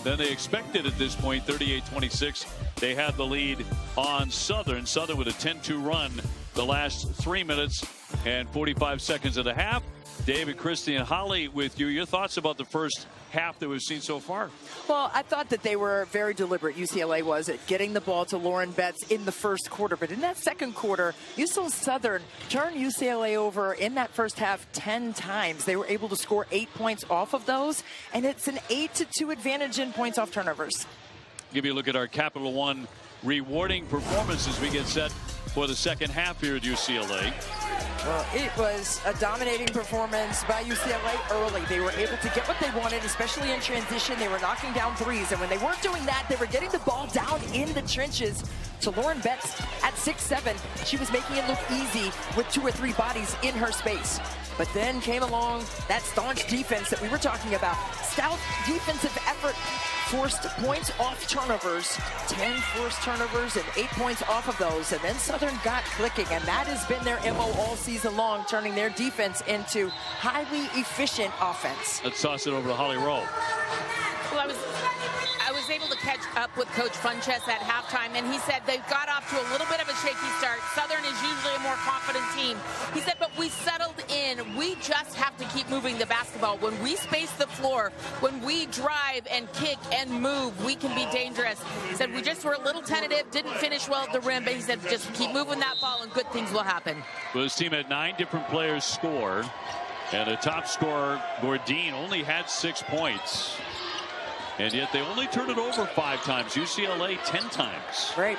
Speaker 1: Than they expected at this point, 38-26. They had the lead on Southern. Southern with a 10-2 run the last 3 minutes and 45 seconds of the half. David, Christy, and Holly with you. Your thoughts about the first half that we've seen so far?
Speaker 3: Well, I thought that they were very deliberate, UCLA was, at getting the ball to Lauren Betts in the first quarter. But in that second quarter, you saw Southern turn UCLA over in that first half 10 times. They were able to score 8 points off of those, and it's an 8-2 advantage in points off turnovers.
Speaker 1: Give you a look at our Capital One rewarding performance as we get set for the second half here at UCLA.
Speaker 3: Well, it was a dominating performance by UCLA early. They were able to get what they wanted, especially in transition. They were knocking down threes, and when they weren't doing that, they were getting the ball down in the trenches to Lauren Betts at 6'7". She was making it look easy with 2 or 3 bodies in her space. But then came along that staunch defense that we were talking about. Stout defensive effort forced points off turnovers. 10 forced turnovers and 8 points off of those. And then Southern got clicking, and that has been their MO all season long, turning their defense into highly efficient offense.
Speaker 1: Let's toss it over to Holly Rowe.
Speaker 4: Well, I was able to catch up with Coach Funchess at halftime, and he said they've got off to a little bit of a shaky start. Southern is usually a more confident team. He said, but we settled in. in. We just have to keep moving the basketball. When we space the floor, when we drive and kick and move, we can be dangerous. He said we just were a little tentative, didn't finish well at the rim, but he said just keep moving that ball and good things will happen.
Speaker 1: Well, his team had 9 different players score, and the top scorer, Gordine, only had 6 points. And yet they only turned it over 5 times. UCLA 10 times.
Speaker 3: Right.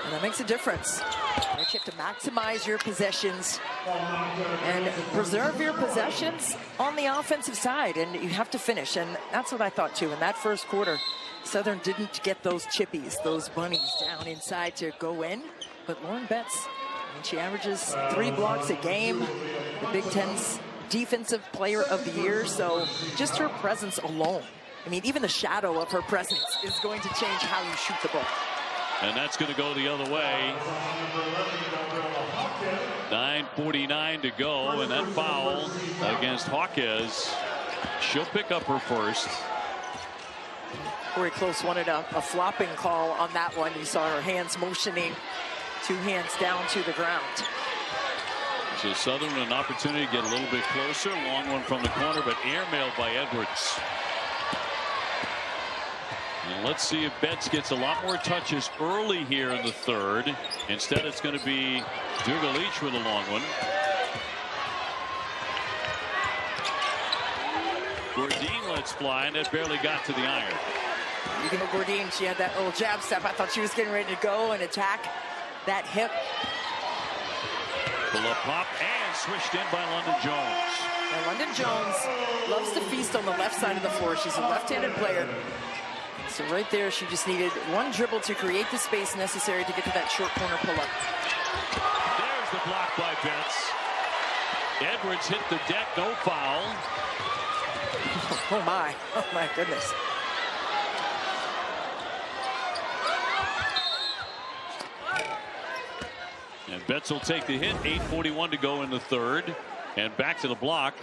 Speaker 3: And that makes a difference. You have to maximize your possessions and preserve your possessions on the offensive side. And you have to finish. And that's what I thought, too. In that first quarter, Southern didn't get those chippies, those bunnies down inside to go in. But Lauren Betts, I mean, she averages 3 blocks a game. The Big Ten's Defensive Player of the Year. So just her presence alone, I mean, even the shadow of her presence is going to change how you shoot the ball.
Speaker 1: And that's going to go the other way. 9:49 to go, and that foul against Hawkes. She'll pick up her first.
Speaker 3: Corey Close wanted a flopping call on that one. You saw her hands motioning, 2 hands down to the ground.
Speaker 1: So Southern an opportunity to get a little bit closer. Long one from the corner, but airmailed by Edwards. And let's see if Betts gets a lot more touches early here in the third. Instead, it's going to be Dugalich with a long one. Gordine lets fly, and that barely got to the iron.
Speaker 3: You know, Gordine, she had that little jab step. I thought she was getting ready to go and attack that hip.
Speaker 1: Pull up pop and switched in by London Jones.
Speaker 3: And London Jones loves to feast on the left side of the floor. She's a left-handed player. So right there, she just needed one dribble to create the space necessary to get to that short corner pull-up.
Speaker 1: There's the block by Betts. Edwards hit the deck, no foul.
Speaker 3: Oh my goodness.
Speaker 1: And Betts will take the hit. 8:41 to go in the third. And back to the block.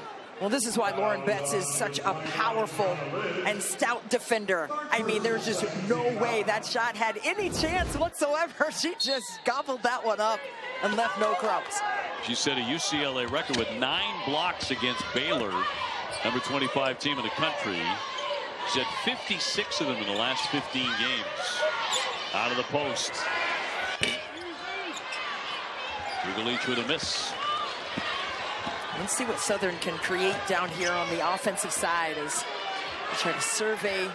Speaker 3: Well, this is why Lauren Betts is such a powerful and stout defender. I mean, there's just no way that shot had any chance whatsoever. She just gobbled that one up and left no crumbs.
Speaker 1: She set a UCLA record with 9 blocks against Baylor, number 25 team in the country. She's had 56 of them in the last 15 games. Out of the post. Dugalich with a miss.
Speaker 3: Let's see what Southern can create down here on the offensive side as they try to survey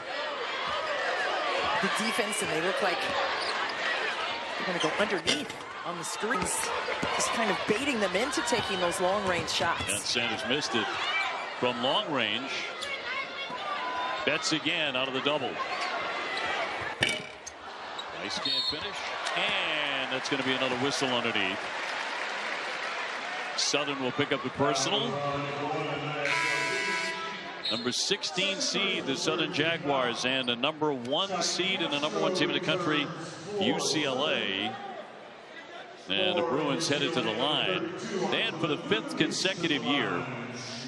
Speaker 3: the defense, and they look like they're going to go underneath on the screens, just kind of baiting them into taking those long-range shots.
Speaker 1: And Sanders missed it from long range. Betts again out of the double. Nice can't finish, and that's going to be another whistle underneath. Southern will pick up the personal. Number 16 seed, the Southern Jaguars, and the number 1 seed and the number 1 team in the country, UCLA. And the Bruins headed to the line. And for the 5th consecutive year,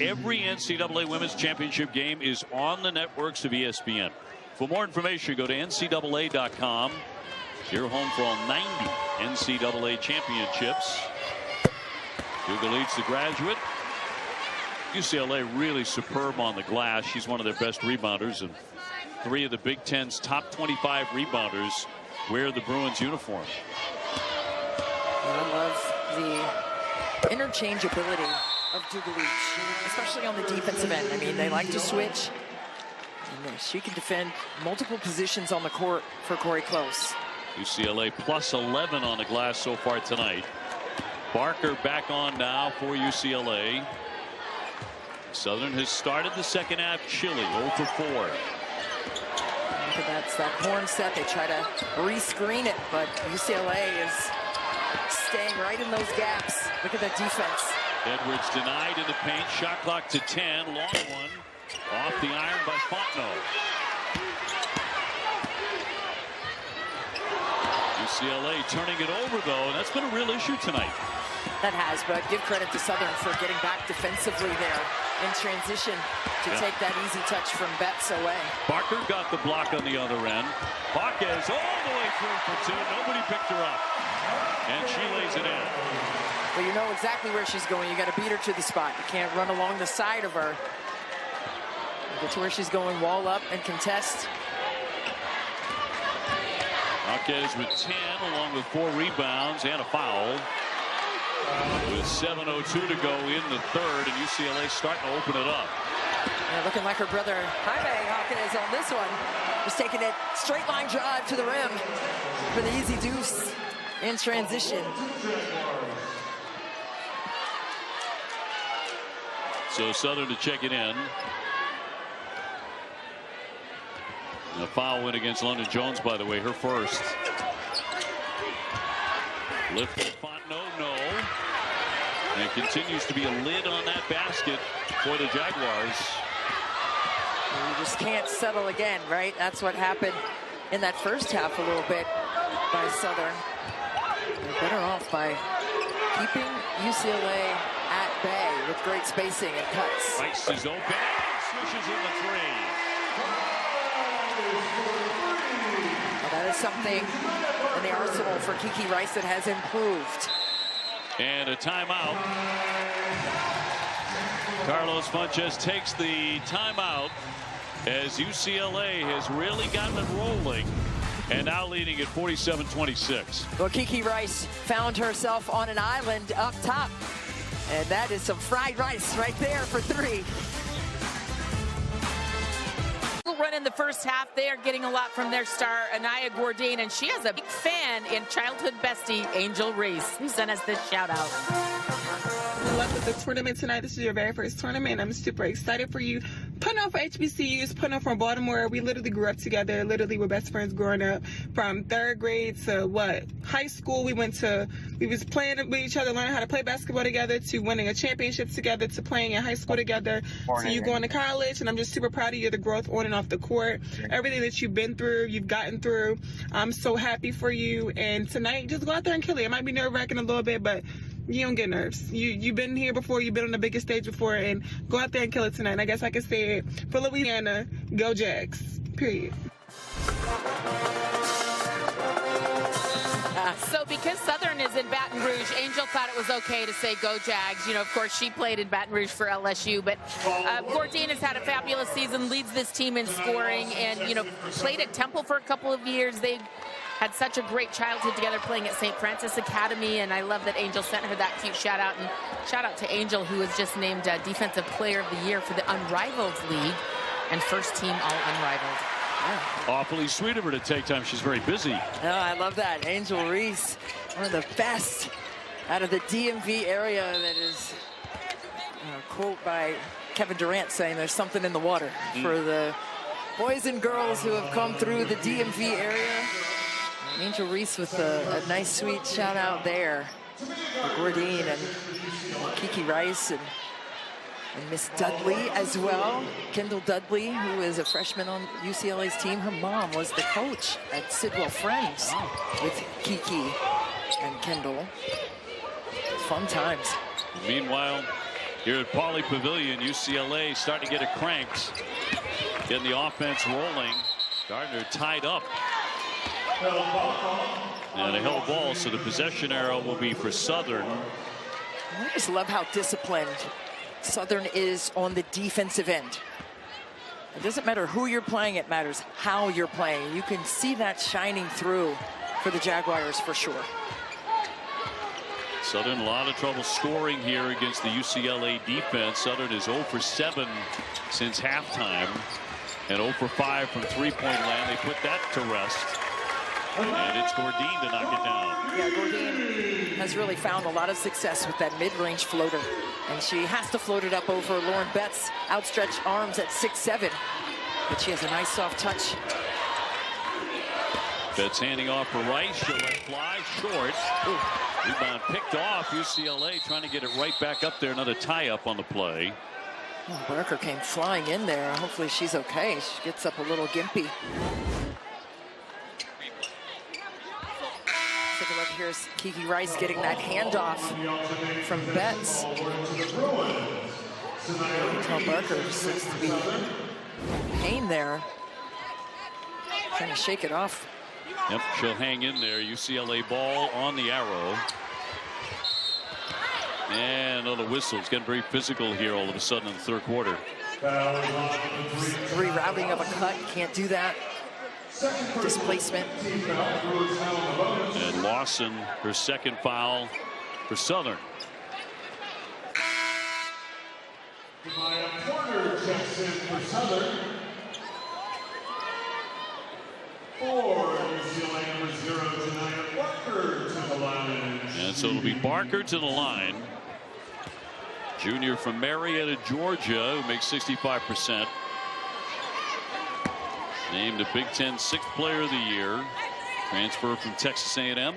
Speaker 1: every NCAA Women's Championship game is on the networks of ESPN. For more information, go to NCAA.com. Your home for all 90 NCAA championships. Dugalich, the graduate. UCLA really superb on the glass. She's one of their best rebounders, and 3 of the Big Ten's top 25 rebounders wear the Bruins uniform.
Speaker 3: I love the interchangeability of Dugalich, especially on the defensive end. I mean, they like to switch. And she can defend multiple positions on the court for Corey Close.
Speaker 1: UCLA plus 11 on the glass so far tonight. Barker back on now for UCLA. Southern has started the second half chilly, 0 for 4.
Speaker 3: That's that horn set. They try to re-screen it, but UCLA is staying right in those gaps. Look at that defense.
Speaker 1: Edwards denied in the paint. Shot clock to 10. Long one off the iron by Fontenot. UCLA turning it over, though, and that's been a real issue tonight.
Speaker 3: That has, but give credit to Southern for getting back defensively there in transition to take that easy touch from Betts away.
Speaker 1: Barker got the block on the other end. Hawkes all the way through for 2. Nobody picked her up. And she lays it in.
Speaker 3: Well, you know exactly where she's going. You got to beat her to the spot. You can't run along the side of her. Get to where she's going, wall up and contest.
Speaker 1: Marquez with 10, along with 4 rebounds and a foul. With 7:02 to go in the third, and UCLA starting to open it up.
Speaker 3: Yeah, looking like her brother Jaime Hawkins on this one. Just taking it straight line drive to the rim for the easy deuce in transition.
Speaker 1: So Southern to check it in. A foul win against London Jones, by the way, her first. Lifted Fontenot, no. And it continues to be a lid on that basket for the Jaguars.
Speaker 3: You just can't settle again, right? That's what happened in that first half a little bit by Southern. They're better off by keeping UCLA at bay with great spacing and cuts.
Speaker 1: Rice is open, swishes in the three.
Speaker 3: Well, that is something in the arsenal for Kiki Rice that has improved.
Speaker 1: And a timeout. Carlos Funches takes the timeout as UCLA has really gotten it rolling and now leading at 47-26.
Speaker 3: Well, Kiki Rice found herself on an island up top, and that is some fried rice right there for 3.
Speaker 4: Run in the first half. They are getting a lot from their star, Anaya Gourdine, and she has a big fan in childhood bestie, Angel Reese, who sent us this shout out.
Speaker 11: Good luck with the tournament tonight. This is your very first tournament. I'm super excited for you. Putting on for HBCUs, putting on from Baltimore. We literally grew up together. Literally, we're best friends growing up. From 3rd grade to high school, we was playing with each other, learning how to play basketball together, to winning a championship together, to playing in high school together, to you going to college. And I'm just super proud of you, the growth on and off the court, everything that you've been through, you've gotten through. I'm so happy for you. And tonight, just go out there and kill it. It might be nerve-wracking a little bit, but you don't get nerves. You've been here before. You've been on the biggest stage before, and go out there and kill it tonight. And I guess I can say it for Louisiana, go Jags, period.
Speaker 4: So because Southern is in Baton Rouge, Angel thought it was okay to say go Jags. You know, of course, she played in Baton Rouge for LSU, but Gourdine has had a fabulous season, leads this team in scoring, and, you know, played at Temple for a couple of years. They had such a great childhood together playing at St. Francis Academy, and I love that Angel sent her that cute shout out. And shout out to Angel, who was just named Defensive Player of the Year for the Unrivaled League and first team All Unrivaled.
Speaker 1: Yeah. Awfully sweet of her to take time. She's very busy.
Speaker 3: Oh, I love that. Angel Reese, one of the best out of the DMV area. That is a quote by Kevin Durant saying there's something in the water for the boys and girls who have come through the DMV area. Angel Reese with a nice, sweet shout out there for Gourdine and Kiki Rice and Miss Dudley as well. Kendall Dudley, who is a freshman on UCLA's team. Her mom was the coach at Sidwell Friends with Kiki and Kendall. Fun times.
Speaker 1: Meanwhile, here at Pauley Pavilion, UCLA starting to get it cranked. Getting the offense rolling. Gardner tied up. And a held ball, so the possession arrow will be for Southern.
Speaker 3: I just love how disciplined Southern is on the defensive end. It doesn't matter who you're playing, it matters how you're playing. You can see that shining through for the Jaguars for sure.
Speaker 1: Southern, a lot of trouble scoring here against the UCLA defense. Southern is 0 for 7 since halftime and 0 for 5 from three-point land. They put that to rest. And it's Gourdine to knock it down.
Speaker 3: Yeah, Gourdine has really found a lot of success with that mid-range floater. And she has to float it up over Lauren Betts' outstretched arms at 6'7". But she has a nice soft touch.
Speaker 1: Betts handing off for Rice. She'll let fly short. Ooh. Rebound picked off. UCLA trying to get it right back up there. Another tie-up on the play.
Speaker 3: Oh, Barker came flying in there. Hopefully she's okay. She gets up a little gimpy. Take a look. Here's Kiki Rice getting that handoff from Betts. Tom Barker seems to be in pain there. Trying to shake it off.
Speaker 1: Yep, she'll hang in there. UCLA ball on the arrow. And another whistle. It's getting very physical here all of a sudden in the third quarter.
Speaker 3: Rerouting of a cut, can't do that. Displacement.
Speaker 1: And Lawson, her second foul for Southern.
Speaker 5: Corner checks in for Southern. 4 UCLA number 0 tonight. Barker to the line.
Speaker 1: And so it'll be Barker to the line. Junior from Marietta, Georgia, who makes 65%. Named the Big Ten Sixth Player of the Year. Transfer from Texas A&M.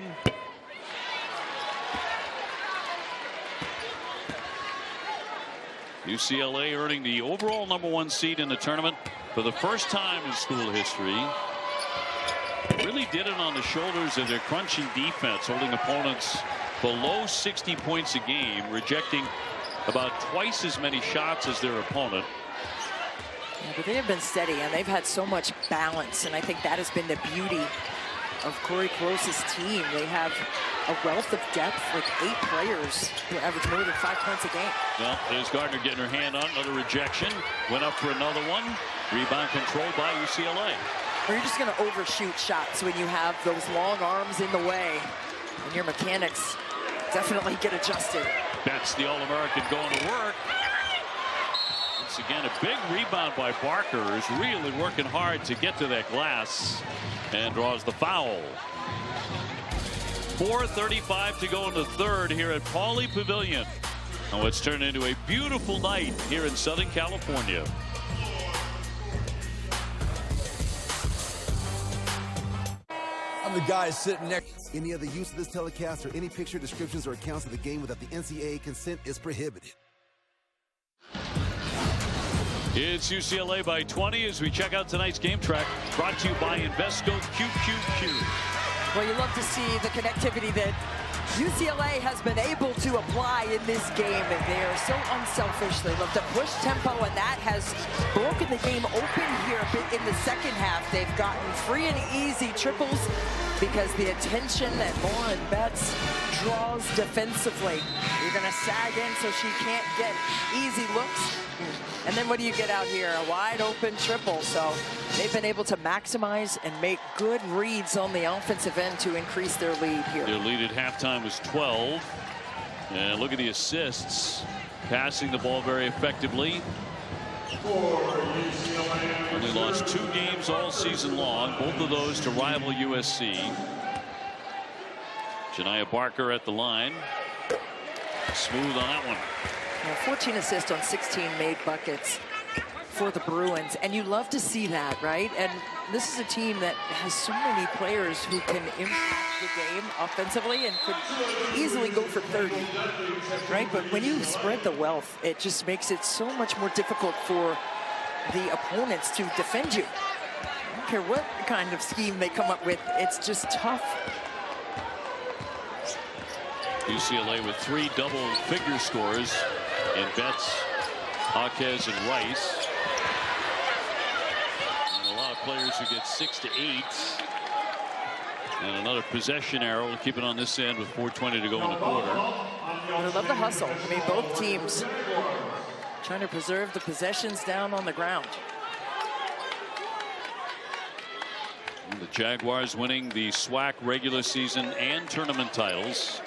Speaker 1: UCLA earning the overall #1 seed in the tournament for the first time in school history. Really did it on the shoulders of their crunching defense, holding opponents below 60 points a game, rejecting about twice as many shots as their opponent.
Speaker 3: Yeah, but they have been steady, and they've had so much balance, and I think that has been the beauty of Corey Close's team. They have a wealth of depth, like 8 players who average more than 5 points a game.
Speaker 1: Well, there's Gardner getting her hand on another rejection. Went up for another one. Rebound controlled by UCLA.
Speaker 3: Or you're just going to overshoot shots when you have those long arms in the way, and your mechanics definitely get adjusted.
Speaker 1: That's the All-American going to work. Once again, a big rebound by Barker, who's really working hard to get to that glass, and draws the foul. 4:35 to go in the third here at Pauley Pavilion. Now it's turned into a beautiful night here in Southern California.
Speaker 12: I'm the guy sitting next. Any other use of this telecast or any picture, descriptions, or accounts of the game without the NCAA consent is prohibited.
Speaker 1: It's UCLA by 20 as we check out tonight's game track, brought to you by Invesco QQQ.
Speaker 3: Well, you love to see the connectivity that UCLA has been able to apply in this game. They are so unselfish. They love to push tempo, and that has broken the game open here a bit in the second half. They've gotten free and easy triples because the attention that Lauren Betts draws defensively. You're going to sag in so she can't get easy looks. And then what do you get out here? A wide open triple. So they've been able to maximize and make good reads on the offensive end to increase their lead here.
Speaker 1: Their lead at halftime was 12. And look at the assists. Passing the ball very effectively. Only lost 2 games all season long, both of those to rival USC. Janiah Barker at the line. Smooth on that one.
Speaker 3: 14 assists on 16 made buckets for the Bruins, and you love to see that, right? And this is a team that has so many players who can impact the game offensively and could easily go for 30, right? But when you spread the wealth, it just makes it so much more difficult for the opponents to defend you. I don't care what kind of scheme they come up with, it's just tough.
Speaker 1: UCLA with 3 double-figure scores in Betts, Jaquez, and Rice. And a lot of players who get 6 to 8. And another possession arrow to keep it on this end with 4:20 to go in the quarter.
Speaker 3: I love the hustle. I mean, both teams trying to preserve the possessions down on the ground.
Speaker 1: And the Jaguars winning the SWAC regular season and tournament titles.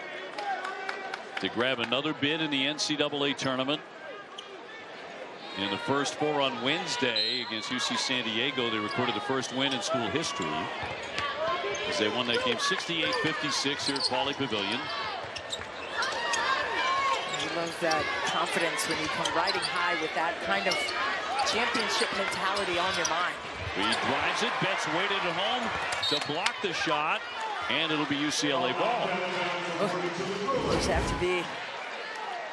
Speaker 1: To grab another bid in the NCAA tournament. In the first 4 on Wednesday against UC San Diego, they recorded the first win in school history as they won that game 68-56 here at Pauley Pavilion.
Speaker 3: You love that confidence when you come riding high with that kind of championship mentality on your mind.
Speaker 1: He drives it. Betts waited at home to block the shot. And it'll be UCLA ball.
Speaker 3: You just have to be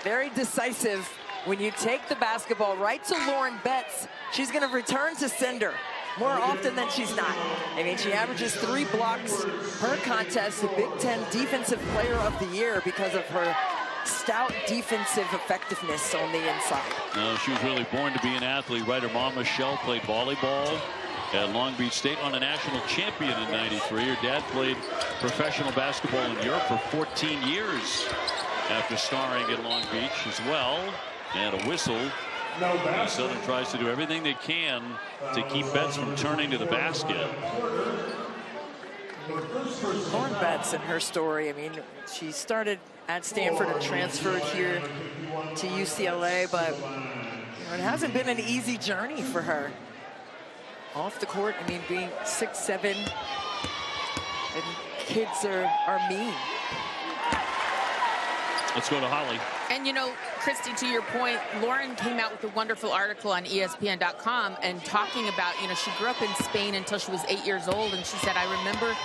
Speaker 3: very decisive when you take the basketball right to Lauren Betts. She's going to return to sender more often than she's not. I mean, she averages 3 blocks per contest, the Big Ten Defensive Player of the Year because of her stout defensive effectiveness on the inside.
Speaker 1: She was really born to be an athlete, right? Her mom, Michelle, played volleyball at Long Beach State, on a national champion in '93. Her dad played professional basketball in Europe for 14 years. after starring at Long Beach as well. And a whistle. Southern tries to do everything they can to keep Betts from turning to the basket.
Speaker 3: Lauren Betts and her story, I mean, she started at Stanford and transferred here to UCLA, but it hasn't been an easy journey for her. Off the court, I mean, being 6'7", and kids are mean.
Speaker 1: Let's go to Holly.
Speaker 4: And, you know, Christy, to your point, Lauren came out with a wonderful article on ESPN.com and talking about, you know, she grew up in Spain until she was 8 years old. And she said, I remember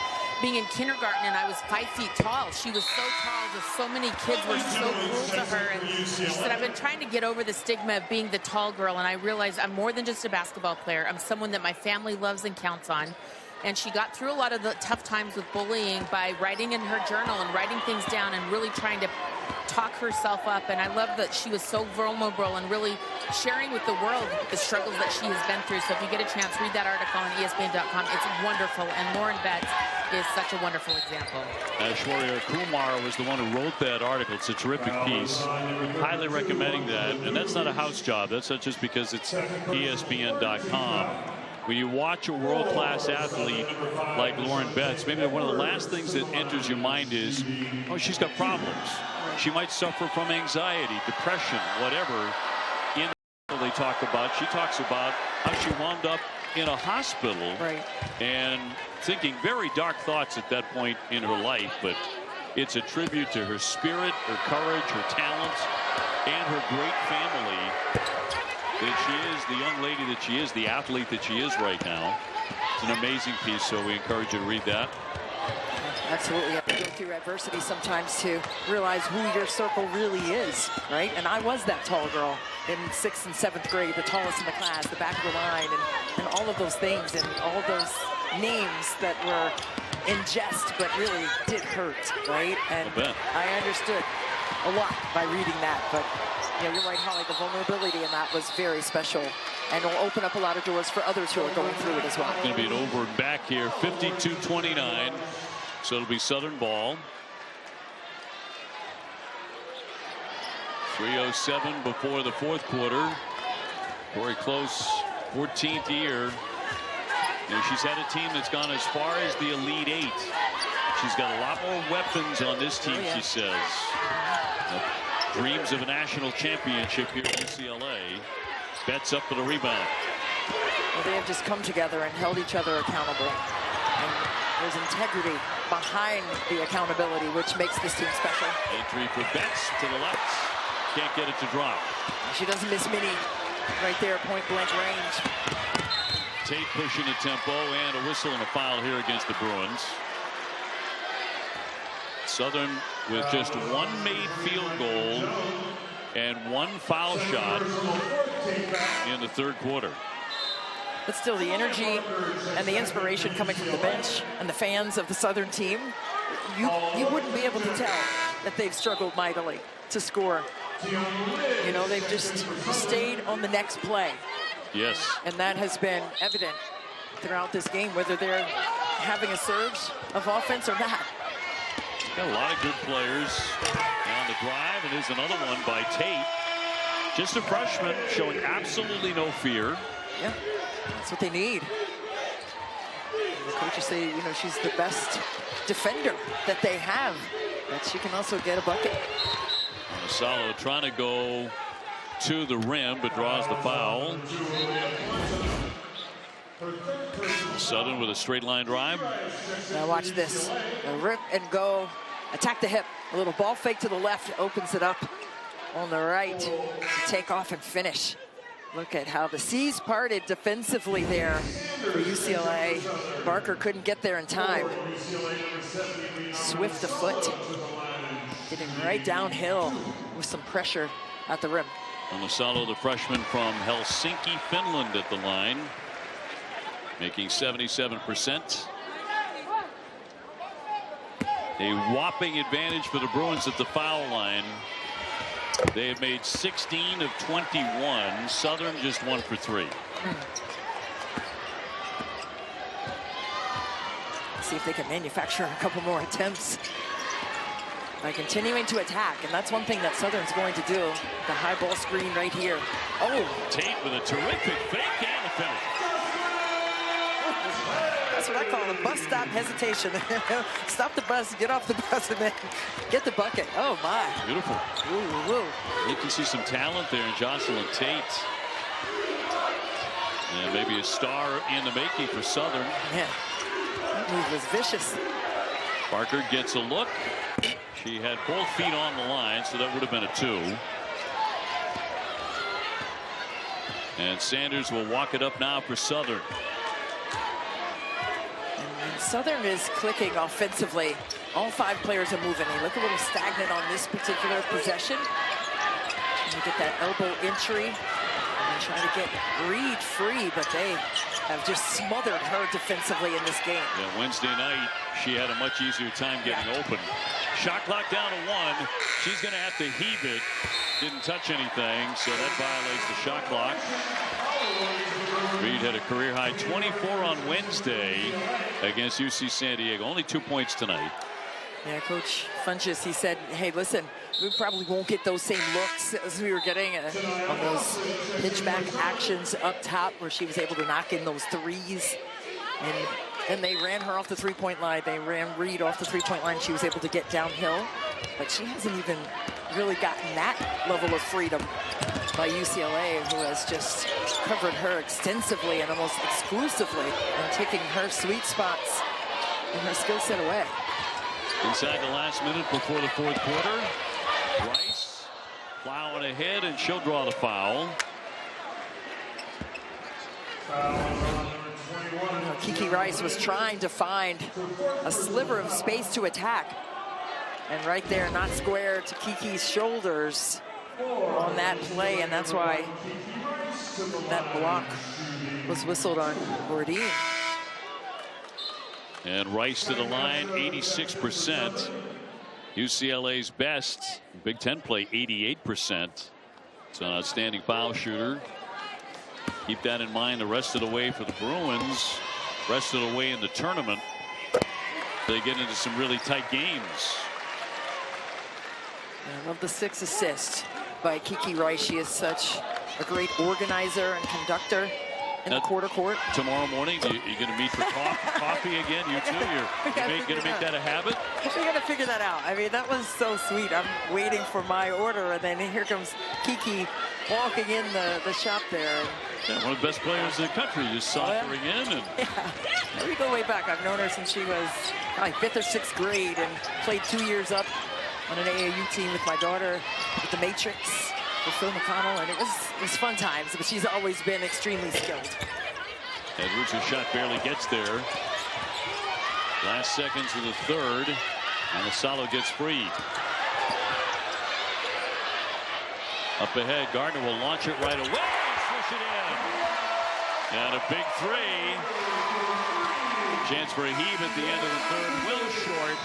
Speaker 4: being in kindergarten and I was 5 feet tall. She was so tall, just so many kids were so cruel to her. And she said, I've been trying to get over the stigma of being the tall girl. And I realized I'm more than just a basketball player. I'm someone that my family loves and counts on. And she got through a lot of the tough times with bullying by writing in her journal and writing things down and really trying to talk herself up. And I love that she was so vulnerable and really sharing with the world the struggles that she has been through. So if you get a chance, read that article on ESPN.com. It's wonderful. And Lauren Betts is such a wonderful example.
Speaker 1: Aishwarya Kumar was the one who wrote that article. It's a terrific piece. Highly recommending that. And that's not a house job. That's not just because it's ESPN.com. When you watch a world-class athlete like Lauren Betts, maybe one of the last things that enters your mind is, oh, she's got problems. She might suffer from anxiety, depression, whatever. In they talk about, she talks about how she wound up in a hospital,
Speaker 3: right,
Speaker 1: and thinking very dark thoughts at that point in her life. But it's a tribute to her spirit, her courage, her talent, and her great family. That she is the young lady that she is, the athlete that she is right now. It's an amazing piece, so we encourage you to read that.
Speaker 3: Absolutely. You have to go through adversity sometimes to realize who your circle really is, right? And I was that tall girl in 6th and 7th grade, the tallest in the class, the back of the line, and all of those things, and all those names that were in jest, but really did hurt, right? And I understood a lot by reading that, but yeah, you're right, Holly, the vulnerability in that was very special, and will open up a lot of doors for others who are going through it as well.
Speaker 1: It's going to be an over and back here, 52-29, so it'll be Southern ball. 3:07 before the fourth quarter. Very close, 14th year. And she's had a team that's gone as far as the Elite Eight. She's got a lot more weapons on this team, she says. Dreams of a national championship here at UCLA. Betts up for the rebound.
Speaker 3: Well, they have just come together and held each other accountable. And there's integrity behind the accountability, which makes this team special.
Speaker 1: Entry for Betts to the left. Can't get it to drop.
Speaker 3: She doesn't miss many right there, point blank range.
Speaker 1: Tate pushing the tempo, and a whistle and a foul here against the Bruins. Southern with just one made field goal and one foul shot in the third quarter.
Speaker 3: But still, the energy and the inspiration coming from the bench and the fans of the Southern team, you wouldn't be able to tell that they've struggled mightily to score. You know, they've just stayed on the next play.
Speaker 1: Yes.
Speaker 3: And that has been evident throughout this game, whether they're having a surge of offense or not.
Speaker 1: Got a lot of good players on the drive, and there's another one by Tate. Just a freshman showing absolutely no fear.
Speaker 3: Yeah, that's what they need. The coaches say, you know, she's the best defender that they have, but she can also get a bucket.
Speaker 1: Salo trying to go to the rim, but draws the foul. Southern with a straight line drive.
Speaker 3: Now watch this. A rip and go. Attack the hip. A little ball fake to the left. Opens it up on the right to take off and finish. Look at how the seas parted defensively there for UCLA. Barker couldn't get there in time. Swift of foot. Getting right downhill with some pressure at the rim.
Speaker 1: Salo, the freshman from Helsinki, Finland, at the line. Making 77%. A whopping advantage for the Bruins at the foul line. They have made 16 of 21. Southern just 1 for 3.
Speaker 3: See if they can manufacture a couple more attempts. by continuing to attack, and that's one thing that Southern's going to do. The high ball screen right here. Oh,
Speaker 1: Tate with a terrific fake and a finish.
Speaker 3: That's what I call a bus stop hesitation. Stop the bus, get off the bus, and then get the bucket. Oh, my.
Speaker 1: Beautiful.
Speaker 3: Ooh, woo.
Speaker 1: You can see some talent there in Jocelyn Tate. And maybe a star in the making for Southern.
Speaker 3: Yeah, that move was vicious.
Speaker 1: Parker gets a look. She had both feet on the line, so that would have been a 2. And Sanders will walk it up now for Southern.
Speaker 3: And Southern is clicking offensively. All 5 players are moving. They look a little stagnant on this particular possession. And you get that elbow entry. And trying to get Reed free, but they have just smothered her defensively in this game.
Speaker 1: Yeah, Wednesday night, she had a much easier time getting open. Shot clock down to 1. She's going to have to heave it. Didn't touch anything, so that violates the shot clock. Reed had a career high 24 on Wednesday against UC San Diego. Only 2 points tonight.
Speaker 3: Yeah, Coach Funchess, he said, hey, listen, we probably won't get those same looks as we were getting on those pitchback actions up top where she was able to knock in those threes. And they ran her off the three-point line. They ran Reed off the three-point line. She was able to get downhill. But she hasn't even really gotten that level of freedom by UCLA, who has just covered her extensively and almost exclusively and taking her sweet spots and her skill set away.
Speaker 1: Inside the last minute before the 4th quarter, Rice plowing ahead, and she'll draw the foul.
Speaker 3: Kiki Rice was trying to find a sliver of space to attack. And right there, not square to Kiki's shoulders on that play, and that's why that block was whistled on Bourdin.
Speaker 1: And Rice to the line, 86%. UCLA's best. Big Ten play, 88%. It's an outstanding foul shooter. Keep that in mind the rest of the way for the Bruins. Rest of the way in the tournament. They get into some really tight games.
Speaker 3: I love the 6 assists by Kiki Rice. She is such a great organizer and conductor in the quarter court.
Speaker 1: Tomorrow morning, you're going to meet for coffee again, you two? You're going to make that a habit?
Speaker 3: We got to figure that out. I mean, that was so sweet. I'm waiting for my order, and then here comes Kiki walking in the shop there.
Speaker 1: Yeah, one of the best players in the country, just sauntering in. And
Speaker 3: yeah, we go way back. I've known her since she was probably 5th or 6th grade and played 2 years up on an AAU team with my daughter with the Matrix with Phil McConnell, and it was fun times, but she's always been extremely skilled.
Speaker 1: Edwards' shot barely gets there. Last seconds of the 3rd, and Asalo gets free. Up ahead, Gardner will launch it right away. Push it in. And a big 3. Chance for a heave at the end of the 3rd. Will short.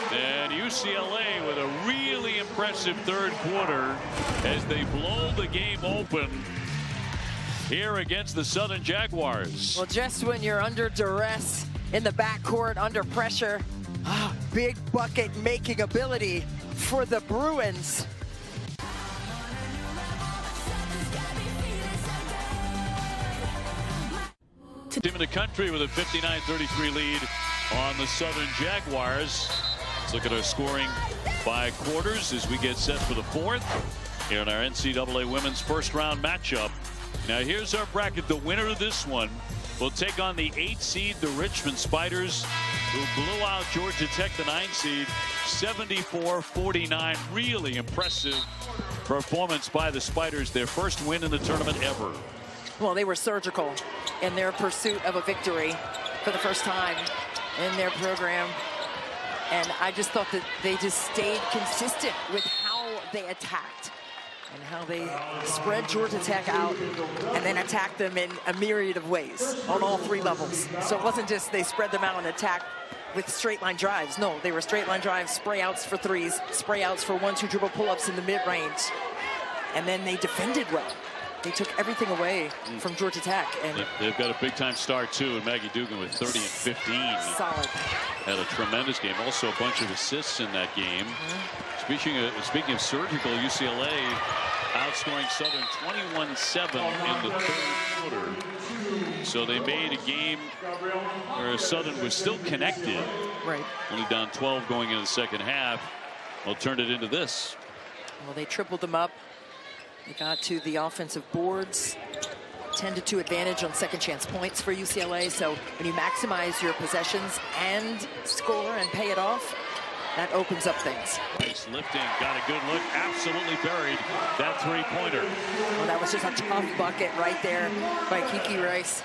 Speaker 1: And UCLA with a really impressive 3rd quarter as they blow the game open here against the Southern Jaguars.
Speaker 3: Well, just when you're under duress in the backcourt, under pressure, big bucket making ability for the Bruins.
Speaker 1: Team in the country with a 59-33 lead on the Southern Jaguars. Let's look at our scoring by quarters as we get set for the 4th here in our NCAA women's first round matchup. Now here's our bracket. The winner of this one will take on the 8 seed, the Richmond Spiders, who blew out Georgia Tech, the 9 seed, 74-49. Really impressive performance by the Spiders. Their first win in the tournament ever.
Speaker 3: Well, they were surgical in their pursuit of a victory for the first time in their program. And I just thought that they just stayed consistent with how they attacked and how they spread Georgia Tech out and then attacked them in a myriad of ways on all 3 levels. So it wasn't just they spread them out and attacked with straight line drives. No, they were straight line drives, spray outs for 3s, spray outs for 1-2 dribble pull-ups in the mid-range. And then they defended well. They took everything away from Georgia Tech. And
Speaker 1: they've got a big-time start, too, and Maggie Dugan with 30 and 15.
Speaker 3: Solid.
Speaker 1: Had a tremendous game. Also a bunch of assists in that game. Speaking of surgical, UCLA outscoring Southern 21-7 in the third quarter. So they made a game where Southern was still connected.
Speaker 3: Right.
Speaker 1: Only down 12 going into the second half. Well, turned it into this.
Speaker 3: Well, they tripled them up. They got to the offensive boards. 10-2 advantage on second chance points for UCLA. So when you maximize your possessions and score and pay it off, that opens up things.
Speaker 1: Nice lifting, got a good look, absolutely buried that three-pointer.
Speaker 3: Well, that was just a tough bucket right there by Kiki Rice.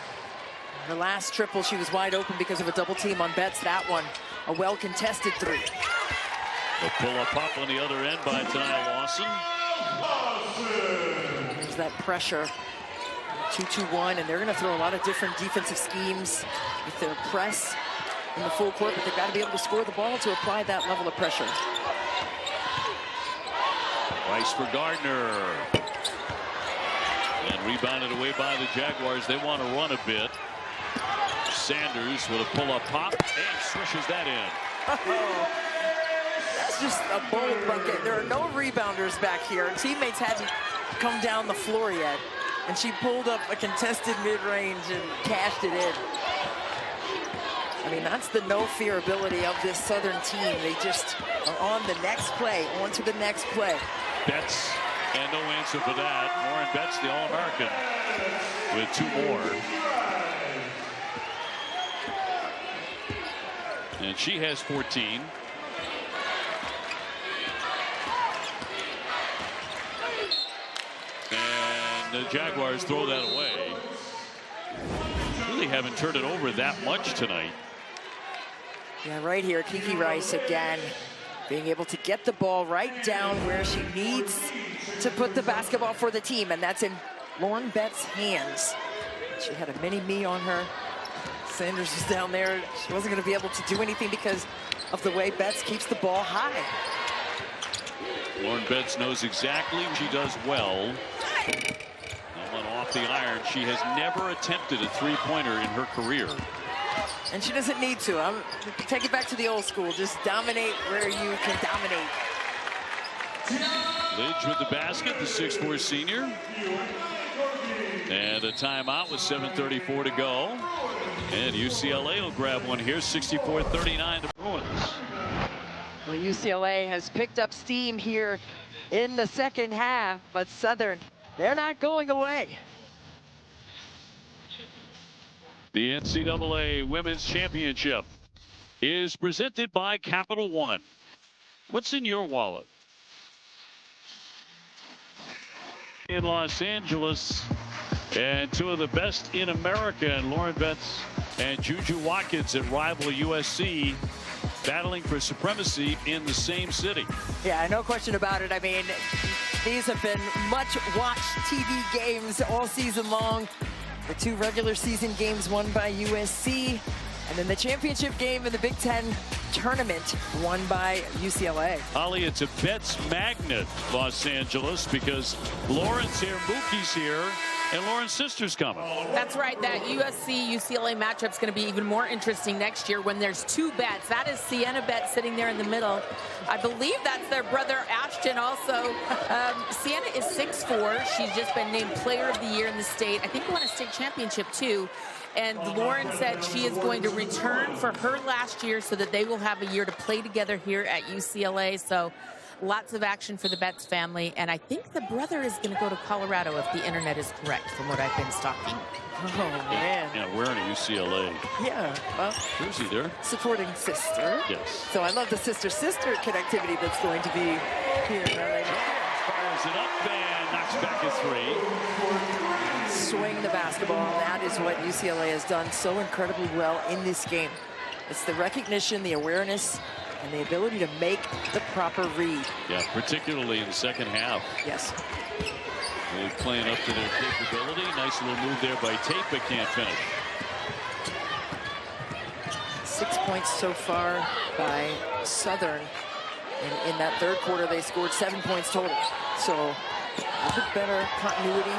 Speaker 3: Her last triple, she was wide open because of a double team on Betts. That one, a well-contested three.
Speaker 1: A pull-up up on the other end by Tania Lawson.
Speaker 3: There's that pressure. 2-2-1, and they're going to throw a lot of different defensive schemes with their press in the full court, but they've got to be able to score the ball to apply that level of pressure.
Speaker 1: Rice for Gardner. And rebounded away by the Jaguars. They want to run a bit. Sanders with a pull-up pop and swishes that in.
Speaker 3: Oh, that's just a bold bucket. There are no rebounders back here. Teammates hadn't come down the floor yet. And she pulled up a contested mid-range and cashed it in. I mean, that's the no-fear ability of this Southern team. They just are on the next play, on to the next play.
Speaker 1: Betts, and no answer for that. Lauren Betts, the All-American, with two more. And she has 14. And the Jaguars throw that away. Really haven't turned it over that much tonight.
Speaker 3: Yeah, right here, Kiki Rice again, being able to get the ball right down where she needs to put the basketball for the team, and that's in Lauren Betts' hands. She had a mini-me on her. Sanders was down there. She wasn't going to be able to do anything because of the way Betts keeps the ball high.
Speaker 1: Lauren Betts knows exactly what she does well. That one off the iron. She has never attempted a three-pointer in her career.
Speaker 3: And she doesn't need to. Take it back to the old school. Just dominate where you can dominate.
Speaker 1: Lidge with the basket, the 6'4" senior. And a timeout with 7:34 to go. And UCLA will grab one here, 64-39 to Bruins.
Speaker 3: Well, UCLA has picked up steam here in the second half, but Southern, they're not going away.
Speaker 1: The NCAA Women's Championship is presented by Capital One. What's in your wallet? In Los Angeles, and two of the best in America, and Lauren Betts and Juju Watkins at rival USC, battling for supremacy in the same city.
Speaker 3: Yeah, no question about it. I mean, these have been much-watched TV games all season long. The two regular season games won by USC, and then the championship game in the Big Ten tournament won by UCLA.
Speaker 1: Holly, it's a Betts magnet, Los Angeles, because Lauren's here, Mookie's here, and Lauren's sister's coming.
Speaker 4: That's right. That USC-UCLA matchup's going to be even more interesting next year when there's two Betts. That is Sienna Betts sitting there in the middle. I believe that's their brother Ashton also. Sienna is 6'4". She's just been named Player of the Year in the state. I think won a state championship too. And Lauren said she is going to return for her last year so that they will have a year to play together here at UCLA. So lots of action for the Betts family. And I think the brother is going to go to Colorado if the internet is correct from what I've been stalking.
Speaker 3: Oh, man.
Speaker 1: Yeah, wearing a UCLA.
Speaker 3: Yeah. Well,
Speaker 1: jersey there.
Speaker 3: Supporting sister.
Speaker 1: Yes.
Speaker 3: So I love the sister-sister connectivity that's going to be here in LA.
Speaker 1: Fires it up and knocks back a three.
Speaker 3: Swing the basketball. That is what UCLA has done so incredibly well in this game. It's the recognition, the awareness, and the ability to make the proper read.
Speaker 1: Yeah, particularly in the second half.
Speaker 3: Yes.
Speaker 1: Really playing up to their capability. Nice little move there by Tate, but can't finish.
Speaker 3: 6 points so far by Southern. And in that third quarter, they scored 7 points total. So A little bit better continuity.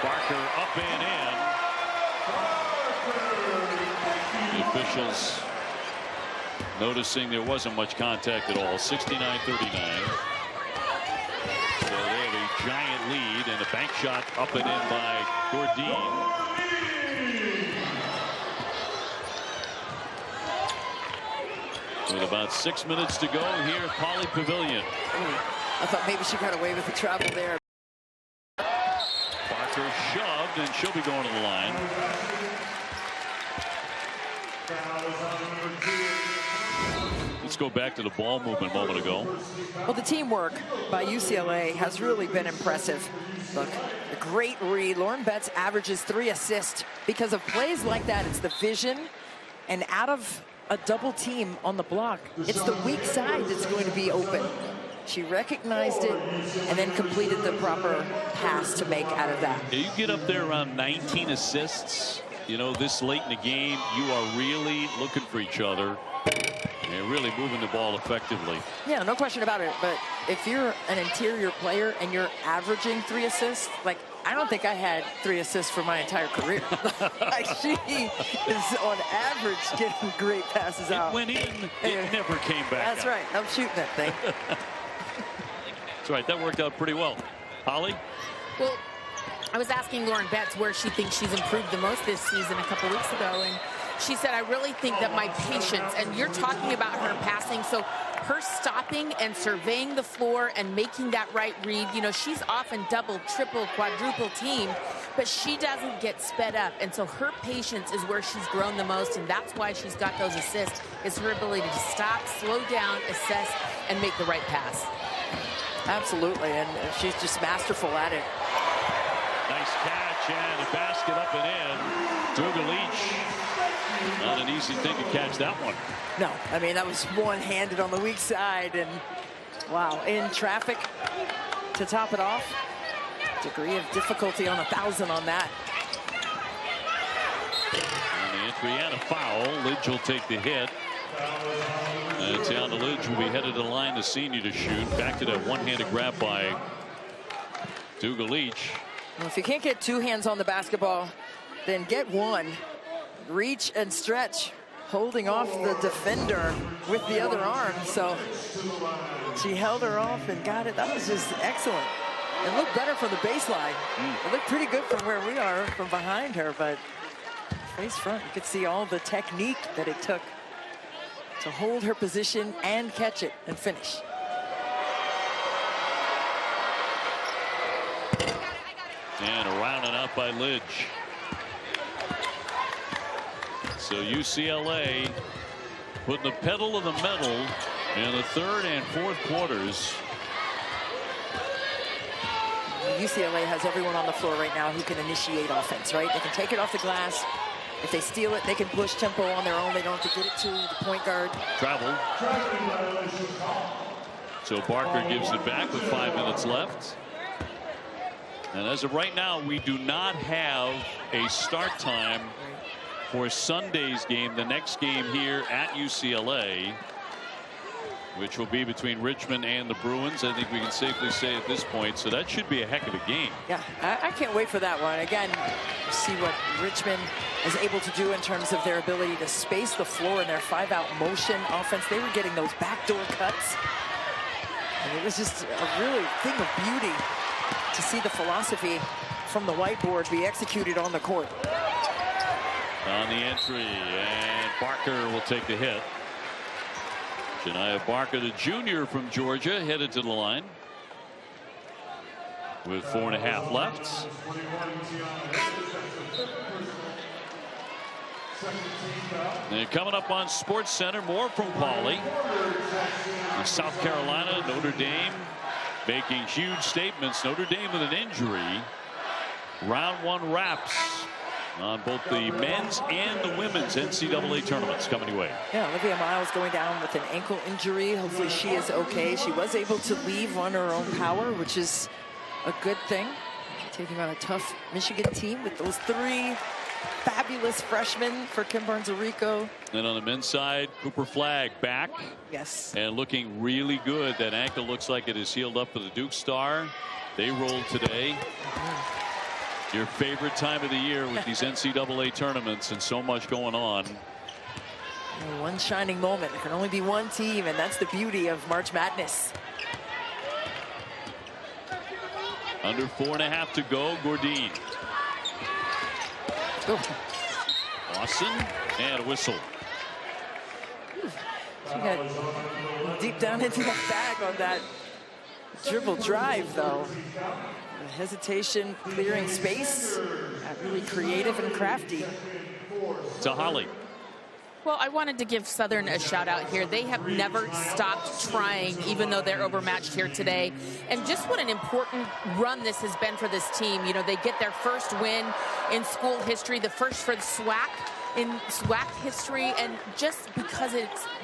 Speaker 1: Barker up and in. The officials noticing there wasn't much contact at all. 69-39. So they have a giant lead, and a bank shot up and in by Gordine. With about 6 minutes to go here at Pauley Pavilion.
Speaker 3: I thought maybe she got away with the travel there.
Speaker 1: Barker shoved, and she'll be going to the line. Let's go back to the ball movement a moment ago.
Speaker 3: Well, the teamwork by UCLA has really been impressive. Look, a great read. Lauren Betts averages 3 assists because of plays like that. It's the vision, and out of a double team on the block, it's the weak side that's going to be open. She recognized it and then completed the proper pass to make out of that.
Speaker 1: You get up there around 19 assists, you know, this late in the game, you are really looking for each other. They're really moving the ball effectively.
Speaker 3: Yeah, no question about it. But if you're an interior player and you're averaging 3 assists, like, I don't think I had 3 assists for my entire career. Like, she is on average getting great passes out.
Speaker 1: It went in, it never came back.
Speaker 3: That's right. I'm shooting that thing.
Speaker 1: That's right. That worked out pretty well. Holly?
Speaker 4: Well, I was asking Lauren Betts where she thinks she's improved the most this season a couple weeks ago, and she said, I really think that my patience, and you're talking about her passing, so her stopping and surveying the floor and making that right read, you know, she's often double, triple, quadruple team, but she doesn't get sped up, and so her patience is where she's grown the most, and that's why she's got those assists, is her ability to stop, slow down, assess, and make the right pass.
Speaker 3: Absolutely, and she's just masterful at it.
Speaker 1: Nice catch, and a basket up and in. Duga Leach, not an easy thing to catch that one.
Speaker 3: No, I mean, that was one-handed on the weak side, and wow, in traffic to top it off. Degree of difficulty on 1,000 on that.
Speaker 1: And the entry and a foul. Lidge will take the hit. And Tiana Lidge will be headed to the line, the senior, to shoot. Back to that one-handed grab by Duga Leach.
Speaker 3: Well, if you can't get 2 hands on the basketball, then get 1. Reach and stretch, holding off the defender with the other arm. So she held her off and got it. That was just excellent. It looked better from the baseline. It looked pretty good from where we are, from behind her, but face front, you could see all the technique that it took to hold her position and catch it and finish.
Speaker 1: And around and out by Lidge. So UCLA putting the pedal to the metal in the 3rd and 4th quarters.
Speaker 3: UCLA has everyone on the floor right now who can initiate offense, right? They can take it off the glass. If they steal it, they can push tempo on their own. They don't have to get it to the point guard.
Speaker 1: Travel. So Barker gives it back with 5 minutes left. And as of right now, we do not have a start time for Sunday's game, the next game here at UCLA, which will be between Richmond and the Bruins. I think we can safely say at this point. So that should be a heck of a game.
Speaker 3: Yeah, I can't wait for that one. Again, see what Richmond is able to do in terms of their ability to space the floor in their 5-out motion offense. They were getting those backdoor cuts. And it was just a really thing of beauty to see the philosophy from the whiteboard be executed on the court.
Speaker 1: On the entry, and Barker will take the hit. Janiah Barker, the junior from Georgia, headed to the line with 4.5 left. And coming up on Sports Center, more from Pauley. In South Carolina, Notre Dame making huge statements. Notre Dame with an injury. Round 1 wraps on both the men's and the women's NCAA tournaments coming your way.
Speaker 3: Yeah, Olivia Miles going down with an ankle injury. Hopefully she is okay. She was able to leave on her own power, which is a good thing. Taking on a tough Michigan team with those 3 fabulous freshman for Kim Barnes-Arico.
Speaker 1: And on the men's side, Cooper Flagg back.
Speaker 3: Yes.
Speaker 1: And looking really good. That ankle looks like it is healed up for the Duke star. They rolled today. Your favorite time of the year with these NCAA tournaments and so much going on.
Speaker 3: One shining moment. There can only be one team, and that's the beauty of March Madness.
Speaker 1: Under 4.5 to go. Gordine. Lawson and a whistle.
Speaker 3: She got deep down into the bag on that dribble drive, though. The hesitation, clearing space. Really creative and crafty.
Speaker 1: To Holly.
Speaker 4: Well, I wanted to give Southern a shout out here. They have never stopped trying, even though they're overmatched here today. And just what an important run this has been for this team. You know, they get their first win in school history, the first for the SWAC in SWAC history, and just because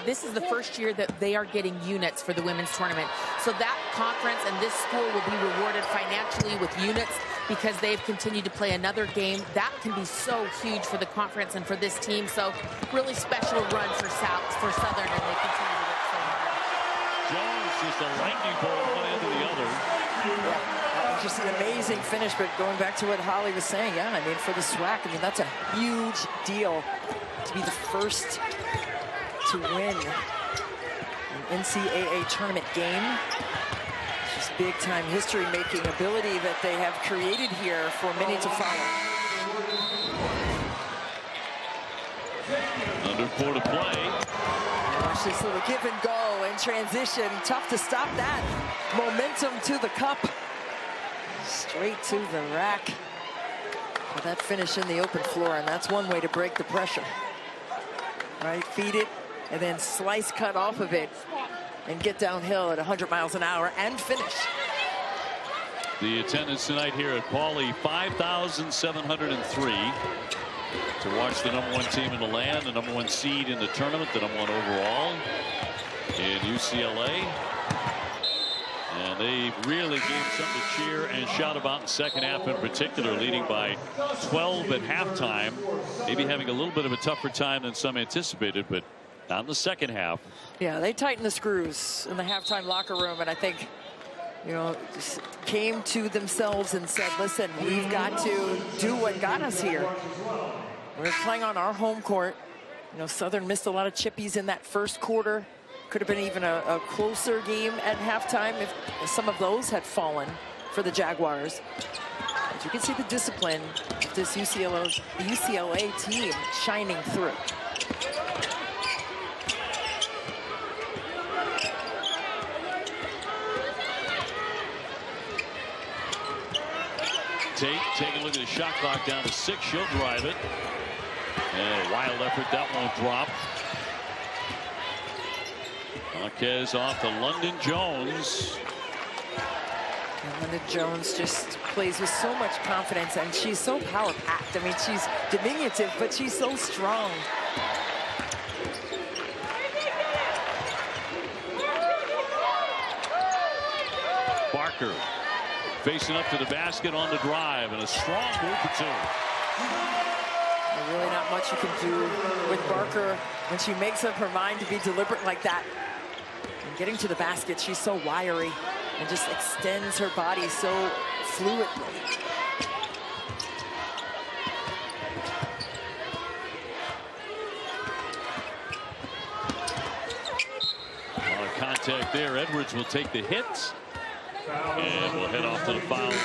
Speaker 4: this is the first year that they are getting units for the women's tournament. So that conference and this school will be rewarded financially with units because they've continued to play another game. That can be so huge for the conference and for this team. So really special run for Southern, and they continue to work so hard.
Speaker 1: Jones just a lightning bolt one end to the other.
Speaker 3: Yeah, just an amazing finish, but going back to what Holly was saying, yeah, I mean, for the SWAC, I mean, that's a huge deal to be the first to win an NCAA tournament game. Just big-time history-making ability that they have created here for many to follow.
Speaker 1: Under 4 to play.
Speaker 3: Watch this little give and go and transition. Tough to stop that. Momentum to the cup. Straight to the rack. For that finish in the open floor, and that's one way to break the pressure. Right, feed it, and then slice cut off of it, and get downhill at 100 miles an hour and finish.
Speaker 1: The attendance tonight here at Pauley, 5,703 to watch the #1 team in the land, the #1 seed in the tournament, the #1 overall in UCLA. And they really gave something to cheer and shout about in the second half in particular, leading by 12 at halftime. Maybe having a little bit of a tougher time than some anticipated, but not in the second half.
Speaker 3: Yeah, they tightened the screws in the halftime locker room, and I think, you know, just came to themselves and said, listen, we've got to do what got us here. We're playing on our home court. You know, Southern missed a lot of chippies in that first quarter. Could have been even a closer game at halftime if some of those had fallen for the Jaguars. But you can see the discipline of this UCLA team shining through.
Speaker 1: Tate taking a look at the shot clock, down to 6. She'll drive it. And a wild effort, that won't drop. Marquez off to London Jones.
Speaker 3: And London Jones just plays with so much confidence, and she's so power-packed. I mean, she's diminutive, but she's so strong.
Speaker 1: Barker facing up to the basket on the drive, and a strong move for 2.
Speaker 3: There's really not much you can do with Barker when she makes up her mind to be deliberate like that. And getting to the basket, she's so wiry and just extends her body so fluidly.
Speaker 1: A lot of contact there. Edwards will take the hit. And we'll head off to the foul line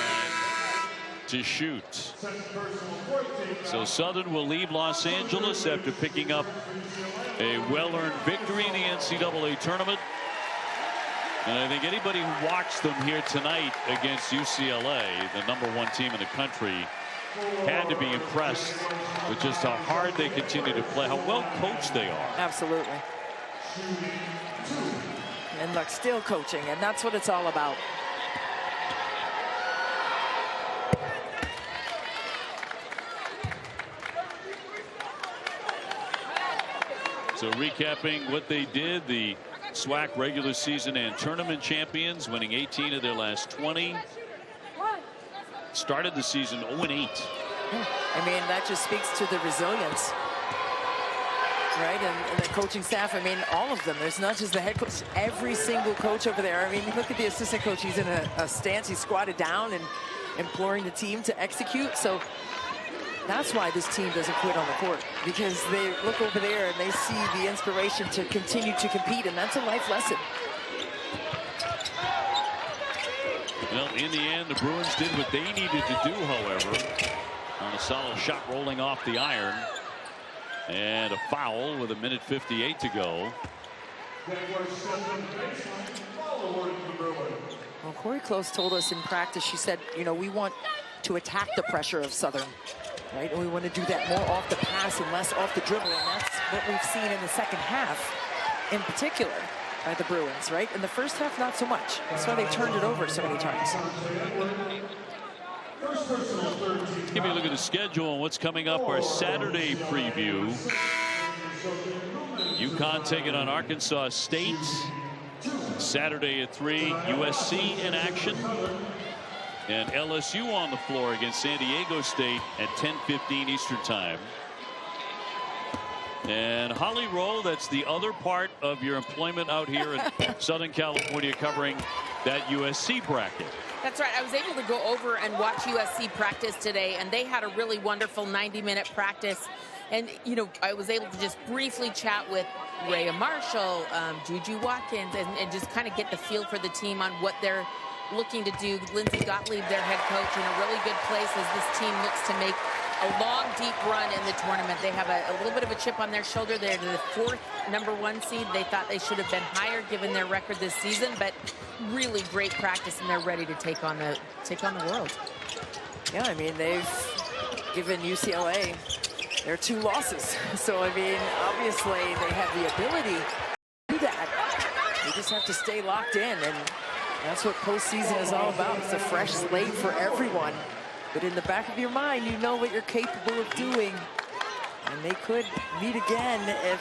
Speaker 1: to shoot. So Southern will leave Los Angeles after picking up a well-earned victory in the NCAA tournament. And I think anybody who watched them here tonight against UCLA, the #1 team in the country, had to be impressed with just how hard they continue to play, how well coached they are.
Speaker 3: Absolutely. And look, still coaching, and that's what it's all about.
Speaker 1: So recapping what they did, the SWAC regular season and tournament champions, winning 18 of their last 20. Started the season 0-8
Speaker 3: I mean, that just speaks to the resilience, right? And the coaching staff, I mean, all of them. There's not just the head coach. Every single coach over there. I mean, look at the assistant coach. He's in a stance. He's squatted down and imploring the team to execute. So that's why this team doesn't quit on the court, because they look over there and they see the inspiration to continue to compete, and that's a life lesson.
Speaker 1: Well, in the end, the Bruins did what they needed to do, however, on a solid shot rolling off the iron. And a foul with 1:58 to go.
Speaker 3: Well, Corey Close told us in practice, she said, you know, we want to attack the pressure of Southern, right? And we want to do that more off the pass and less off the dribble. And that's what we've seen in the second half in particular by the Bruins, right? In the first half, not so much. That's why they turned it over so many times.
Speaker 1: Give me a look at the schedule and what's coming up. Our Saturday preview. UConn taking on Arkansas State. Saturday at 3, USC in action. And LSU on the floor against San Diego State at 10:15 Eastern Time. And Holly Roll, that's the other part of your employment out here in Southern California, covering that USC bracket.
Speaker 4: That's right. I was able to go over and watch USC practice today, and they had a really wonderful 90-minute practice. And, you know, I was able to just briefly chat with Rhea Marshall, Juju Watkins, and just kind of get the feel for the team on what they're looking to do. Lindsey Gottlieb, their head coach, in a really good place as this team looks to make a long, deep run in the tournament. They have a little bit of a chip on their shoulder. They're the 4th #1 seed. They thought they should have been higher given their record this season, but really great practice, and they're ready to take on the world.
Speaker 3: Yeah, I mean, they've given UCLA their 2 losses. So, I mean, obviously they have the ability to do that. They just have to stay locked in, and that's what postseason is all about. It's a fresh slate for everyone. But in the back of your mind, you know what you're capable of doing. And they could meet again if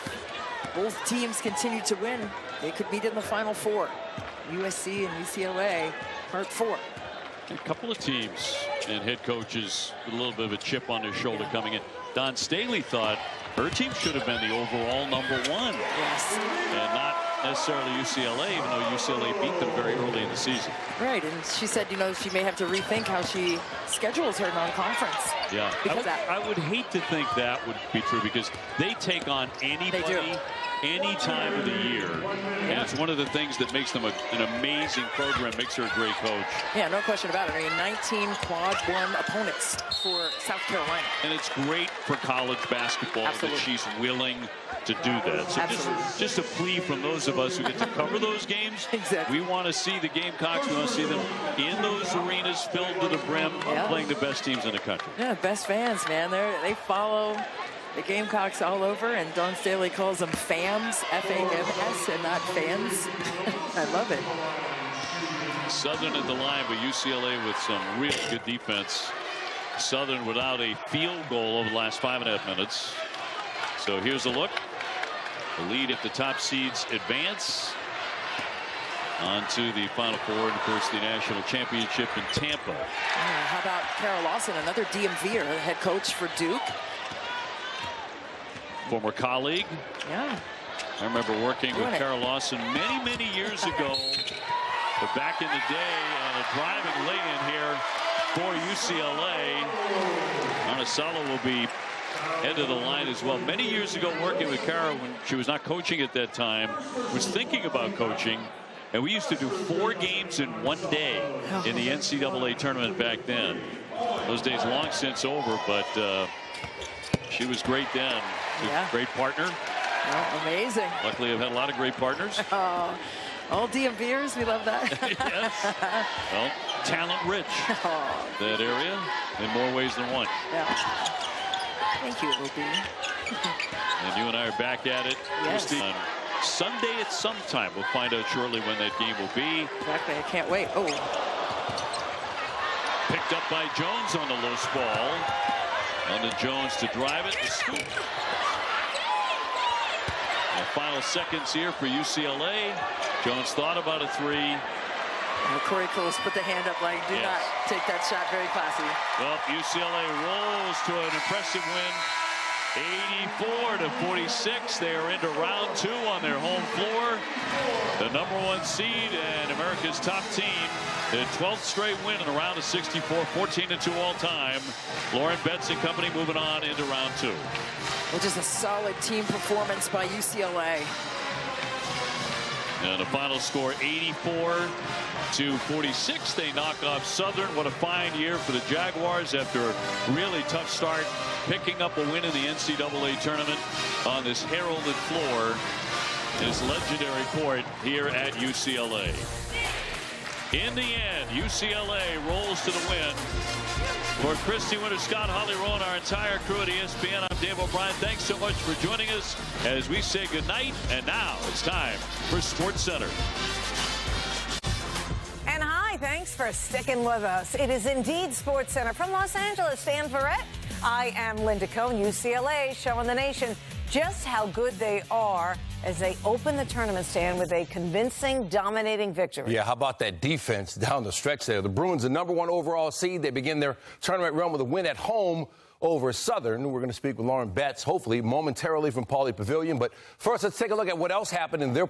Speaker 3: both teams continue to win. They could meet in the Final Four. USC and UCLA, part 4.
Speaker 1: A couple of teams and head coaches with a little bit of a chip on their shoulder coming in. Don Staley thought her team should have been the overall #1.
Speaker 3: Yes.
Speaker 1: And not necessarily UCLA, even though UCLA beat them very early in the season.
Speaker 3: Right, and she said, you know, she may have to rethink how she schedules her non-conference.
Speaker 1: Yeah, I would hate to think that would be true, because they take on anybody, any time of the year. And it's one of the things that makes them an amazing program, makes her a great coach.
Speaker 3: Yeah, no question about it. I mean, 19 quad 1 opponents for South Carolina.
Speaker 1: And it's great for college basketball that she's willing to do that. So just a plea from those of us who get to cover those games.
Speaker 3: Exactly.
Speaker 1: We want to see the Gamecocks. We want to see them in those arenas filled to the brim, playing the best teams in the country.
Speaker 3: Yeah, best fans, man. They follow the Gamecocks all over, and Don Staley calls them FAMS, F-A-M-S, and not fans. I love it.
Speaker 1: Southern at the line, but UCLA with some really good defense. Southern without a field goal over the last 5.5 minutes. So here's a look. The lead if the top seeds advance on to the Final Four, and of course the national championship in Tampa.
Speaker 3: How about Carol Lawson, another DMVer, the head coach for Duke.
Speaker 1: Former colleague.
Speaker 3: Yeah.
Speaker 1: I remember working with Carol Lawson many years ago. But back in the day, and a driving lay-in here for UCLA. Monticello will be head of the line as well. Many years ago, working with Carol when she was not coaching at that time, was thinking about coaching. And we used to do 4 games in 1 day in the NCAA tournament back then. Those days long since over, but she was great then. Great partner.
Speaker 3: Oh, amazing.
Speaker 1: Luckily, I've had a lot of great partners.
Speaker 3: Oh, all DMVers, we love that.
Speaker 1: Yes. Well, talent rich, that area, in more ways than one.
Speaker 3: Yeah. Thank you, Opie.
Speaker 1: And you and I are back at it.
Speaker 3: Yes.
Speaker 1: On Sunday at some time. We'll find out shortly when that game will be.
Speaker 3: Exactly. I can't wait. Oh.
Speaker 1: Picked up by Jones on the loose ball. On to Jones to drive it. The scoop. The final seconds here for UCLA. Jones thought about a 3.
Speaker 3: Corey Coles put the hand up like, do not take that shot. Very classy.
Speaker 1: Well, UCLA rolls to an impressive win, 84-46. They are into round 2 on their home floor. The #1 seed and America's top team. The 12th straight win in a round of 64, 14-2 all time. Lauren Betts and company moving on into round 2.
Speaker 3: Which is a solid team performance by UCLA.
Speaker 1: And the final score, 84-46. They knock off Southern. What a fine year for the Jaguars after a really tough start, picking up a win in the NCAA tournament on this heralded floor, this legendary court here at UCLA. In the end, UCLA rolls to the win. For Christy Winter, Scott Holly Rowan, our entire crew at ESPN, I'm Dave O'Brien. Thanks so much for joining us as we say goodnight. And now it's time for Sports Center.
Speaker 13: And hi, thanks for sticking with us. It is indeed Sports Center from Los Angeles. Dan Verrett. I am Linda Cohn. UCLA showing the nation just how good they are as they open the tournament stand with a convincing, dominating victory.
Speaker 14: Yeah, how about that defense down the stretch there? The Bruins, the #1 overall seed. They begin their tournament run with a win at home over Southern. We're going to speak with Lauren Betts, hopefully momentarily from Pauley Pavilion. But first, let's take a look at what else happened in their pool.